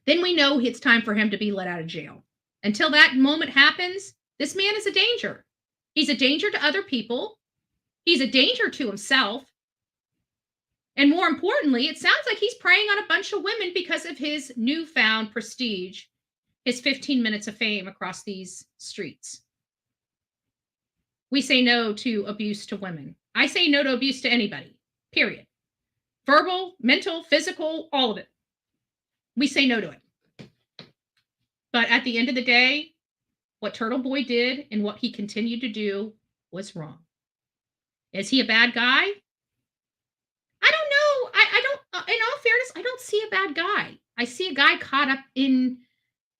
then we know it's time for him to be let out of jail. Until that moment happens, this man is a danger. He's a danger to other people. He's a danger to himself. And more importantly, it sounds like he's preying on a bunch of women because of his newfound prestige, his 15 minutes of fame across these streets. We say no to abuse to women. I say no to abuse to anybody, period. Verbal, mental, physical, all of it. We say no to it. But at the end of the day, what Turtleboy did and what he continued to do was wrong. Is he a bad guy? I don't know. I don't, in all fairness, I don't see a bad guy. I see a guy caught up in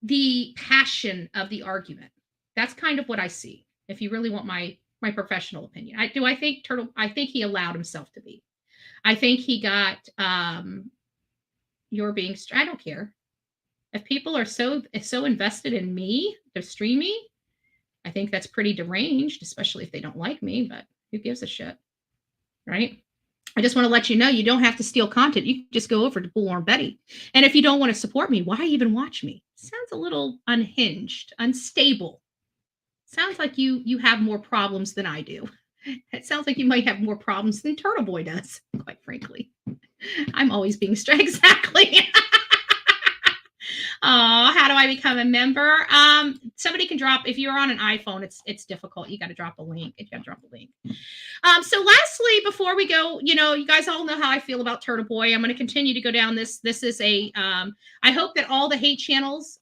the passion of the argument. That's kind of what I see. If you really want my professional opinion, I think he allowed himself to be. I think he got, you're being, I don't care. If people are so invested in me, to stream me, I think that's pretty deranged, especially if they don't like me, but who gives a shit, right? I just want to let you know, you don't have to steal content. You can just go over to Bullhorn Betty. And if you don't want to support me, why even watch me? Sounds a little unhinged, unstable. Sounds like you have more problems than I do. It sounds like you might have more problems than Turtleboy does, quite frankly. I'm always being straight. Exactly. Oh, how do I become a member? Somebody can drop, if you're on an iPhone, it's difficult. You got to drop a link. So lastly, before we go, you guys all know how I feel about Turtleboy. I'm going to continue to go down this. This is I hope that all the hate channels,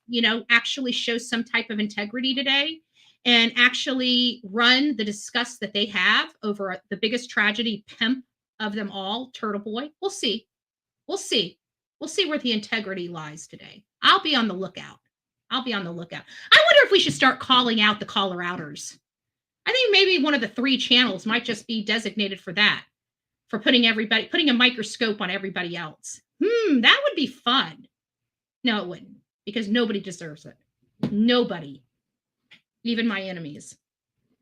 actually show some type of integrity today and actually run the disgust that they have over the biggest tragedy pimp of them all, Turtleboy. We'll see. We'll see where the integrity lies today. I'll be on the lookout. I wonder if we should start calling out the caller outers. I think maybe one of the 3 channels might just be designated for that, for putting a microscope on everybody else. That would be fun. No, it wouldn't, because nobody deserves it. Nobody. Even my enemies.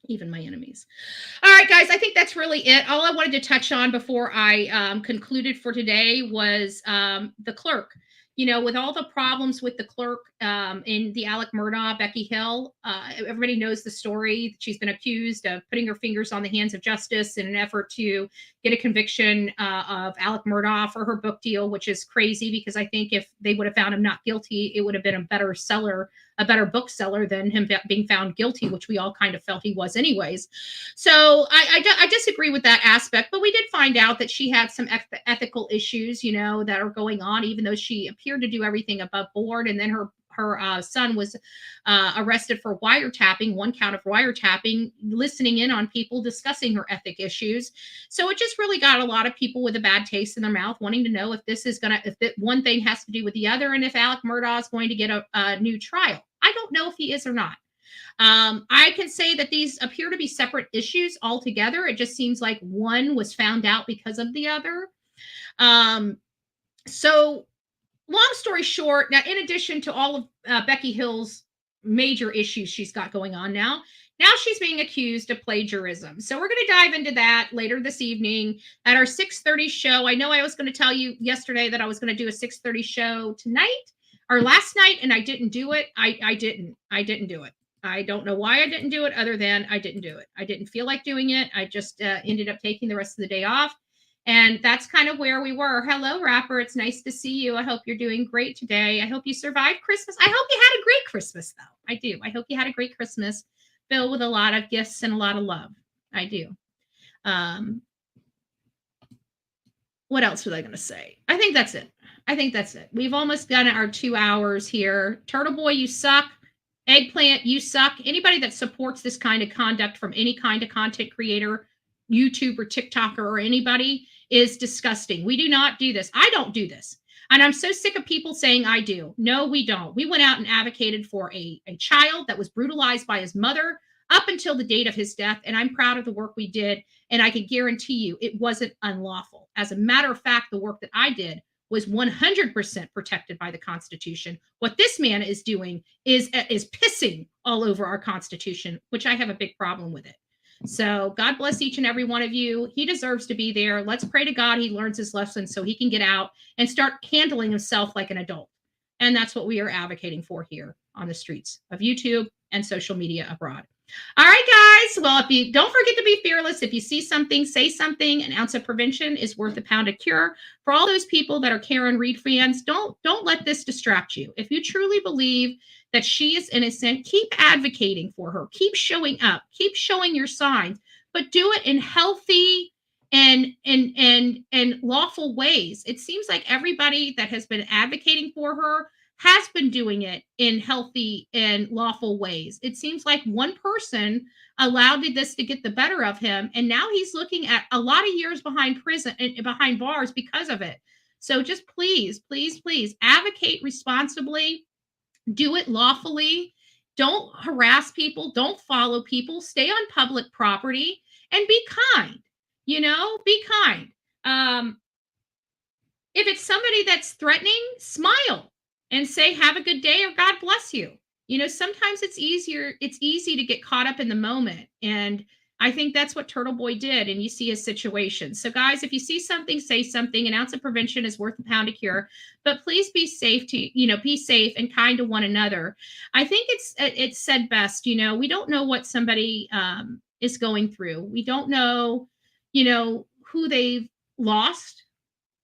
All right, guys, I think that's really it. All I wanted to touch on before I concluded for today was the clerk. With all the problems with the clerk in the Alec Murdaugh, Becky Hill, everybody knows the story. She's been accused of putting her fingers on the hands of justice in an effort to get a conviction of Alec Murdaugh for her book deal, which is crazy because I think if they would have found him not guilty, it would have been a better bookseller than him being found guilty, which we all kind of felt he was anyways. So I disagree with that aspect, but we did find out that she had some ethical issues, that are going on, even though she appeared to do everything above board. And then her son was arrested for wiretapping, 1 count of wiretapping, listening in on people discussing her ethic issues. So it just really got a lot of people with a bad taste in their mouth wanting to know if one thing has to do with the other, and if Alec Murdaugh is going to get a new trial. I don't know if he is or not. I can say that these appear to be separate issues altogether. It just seems like one was found out because of the other. So long story short, now, in addition to all of Becky Hill's major issues she's got going on now she's being accused of plagiarism. So we're going to dive into that later this evening at our 6:30 show. I know I was going to tell you yesterday that I was going to do a 6:30 show tonight or last night, and I didn't do it. I didn't do it. I don't know why I didn't do it, other than I didn't do it. I didn't feel like doing it. I just ended up taking the rest of the day off. And that's kind of where we were. Hello, Rapper. It's nice to see you. I hope you're doing great today. I hope you survived Christmas. I hope you had a great Christmas, though. I do. I hope you had a great Christmas filled with a lot of gifts and a lot of love. I do. What else was I going to say? I think that's it. We've almost done our 2 hours here. Turtleboy, you suck. Eggplant, you suck. Anybody that supports this kind of conduct from any kind of content creator, YouTube or TikToker or anybody is disgusting. We do not do this. I don't do this. And I'm so sick of people saying I do. No, we don't. We went out and advocated for a child that was brutalized by his mother up until the date of his death. And I'm proud of the work we did. And I can guarantee you it wasn't unlawful. As a matter of fact, the work that I did was 100% protected by the Constitution. What this man is doing is pissing all over our Constitution, which I have a big problem with it. So God bless each and every one of you. He deserves to be there. Let's pray to God he learns his lesson so he can get out and start handling himself like an adult. And that's what we are advocating for here on the streets of YouTube and social media abroad. All right, guys. Well, if you don't forget to be fearless. If you see something, say something. An ounce of prevention is worth a pound of cure. For all those people that are Karen Reed fans, don't let this distract you. If you truly believe that she is innocent, keep advocating for her. Keep showing up. Keep showing your signs, but do it in healthy and lawful ways. It seems like everybody that has been advocating for her has been doing it in healthy and lawful ways. It seems like one person allowed this to get the better of him, and now he's looking at a lot of years behind prison and behind bars because of it. So just please, please, please advocate responsibly, do it lawfully. Don't harass people, don't follow people, stay on public property, and be kind. Be kind. If it's somebody that's threatening, smile and say, have a good day or God bless you. Sometimes it's easy to get caught up in the moment. And I think that's what Turtleboy did. And you see his situation. So guys, if you see something, say something. An ounce of prevention is worth a pound of cure, but please be safe be safe and kind to one another. I think it's said best, we don't know what somebody is going through. We don't know, who they've lost,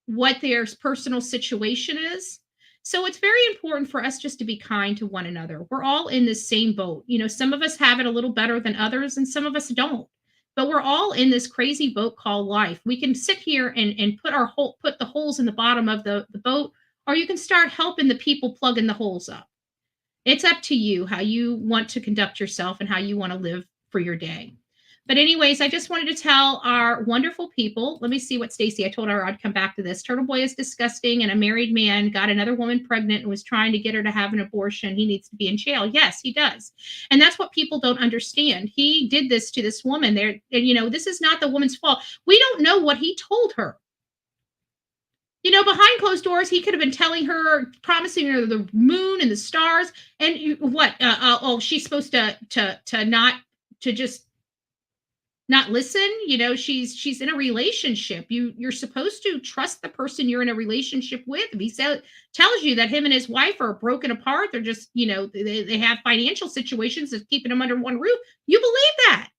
what their personal situation is. So it's very important for us just to be kind to one another. We're all in this same boat. Some of us have it a little better than others and some of us don't. But we're all in this crazy boat called life. We can sit here and put the holes in the bottom of the boat, or you can start helping the people plugging the holes up. It's up to you how you want to conduct yourself and how you want to live for your day. But anyways, I just wanted to tell our wonderful people. Let me see what Stacy, I told her I'd come back to this. Turtleboy is disgusting, and a married man got another woman pregnant and was trying to get her to have an abortion. He needs to be in jail. Yes, he does. And that's what people don't understand. He did this to this woman there. And, this is not the woman's fault. We don't know what he told her. Behind closed doors, he could have been telling her, promising her the moon and the stars. And what? She's supposed to just not listen. She's in a relationship. You're supposed to trust the person you're in a relationship with. If he tells you that him and his wife are broken apart, they're just, they have financial situations that's keeping them under one roof, you believe that.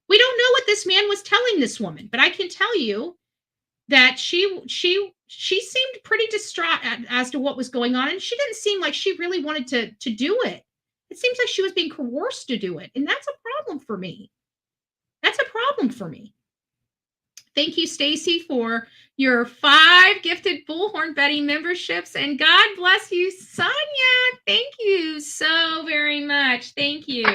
We don't know what this man was telling this woman, but I can tell you that she seemed pretty distraught as to what was going on, and she didn't seem like she really wanted to do it. It seems like she was being coerced to do it, and that's a problem for me. That's a problem for me. Thank you, Stacy, for your 5 gifted Bullhorn Betty memberships. And God bless you, Sonia. Thank you so very much. Thank you. All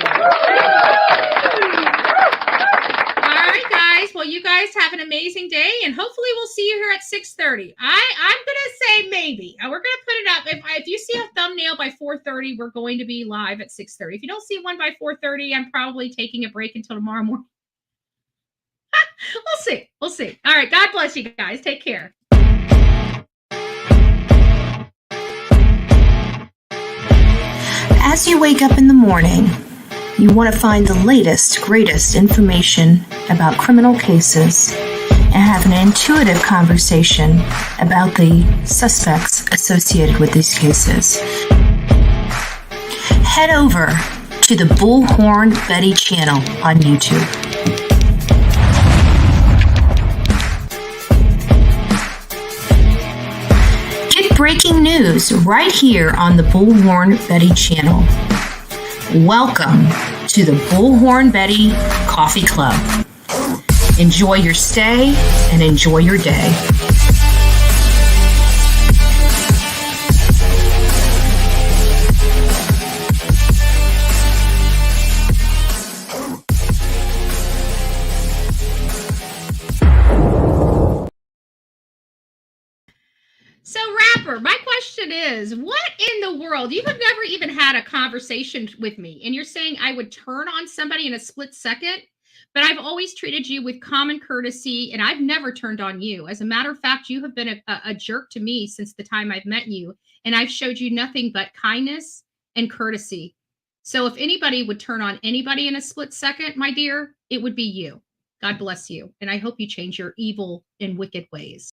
right, guys. Well, you guys have an amazing day. And hopefully we'll see you here at 6:30. I'm going to say maybe. We're going to put it up. If you see a thumbnail by 4:30, we're going to be live at 6:30. If you don't see one by 4:30, I'm probably taking a break until tomorrow morning. We'll see. All right. God bless you guys. Take care. As you wake up in the morning, you want to find the latest, greatest information about criminal cases and have an intuitive conversation about the suspects associated with these cases. Head over to the Bullhorn Betty channel on YouTube. Breaking news right here on the Bullhorn Betty channel. Welcome to the Bullhorn Betty Coffee Club. Enjoy your stay and enjoy your day. it is. What in the world? You have never even had a conversation with me, and you're saying I would turn on somebody in a split second? But I've always treated you with common courtesy, and I've never turned on you. As a matter of fact, you have been a jerk to me since the time I've met you, and I've showed you nothing but kindness and courtesy. So if anybody would turn on anybody in a split second, my dear, it would be you. God bless you, and I hope you change your evil and wicked ways.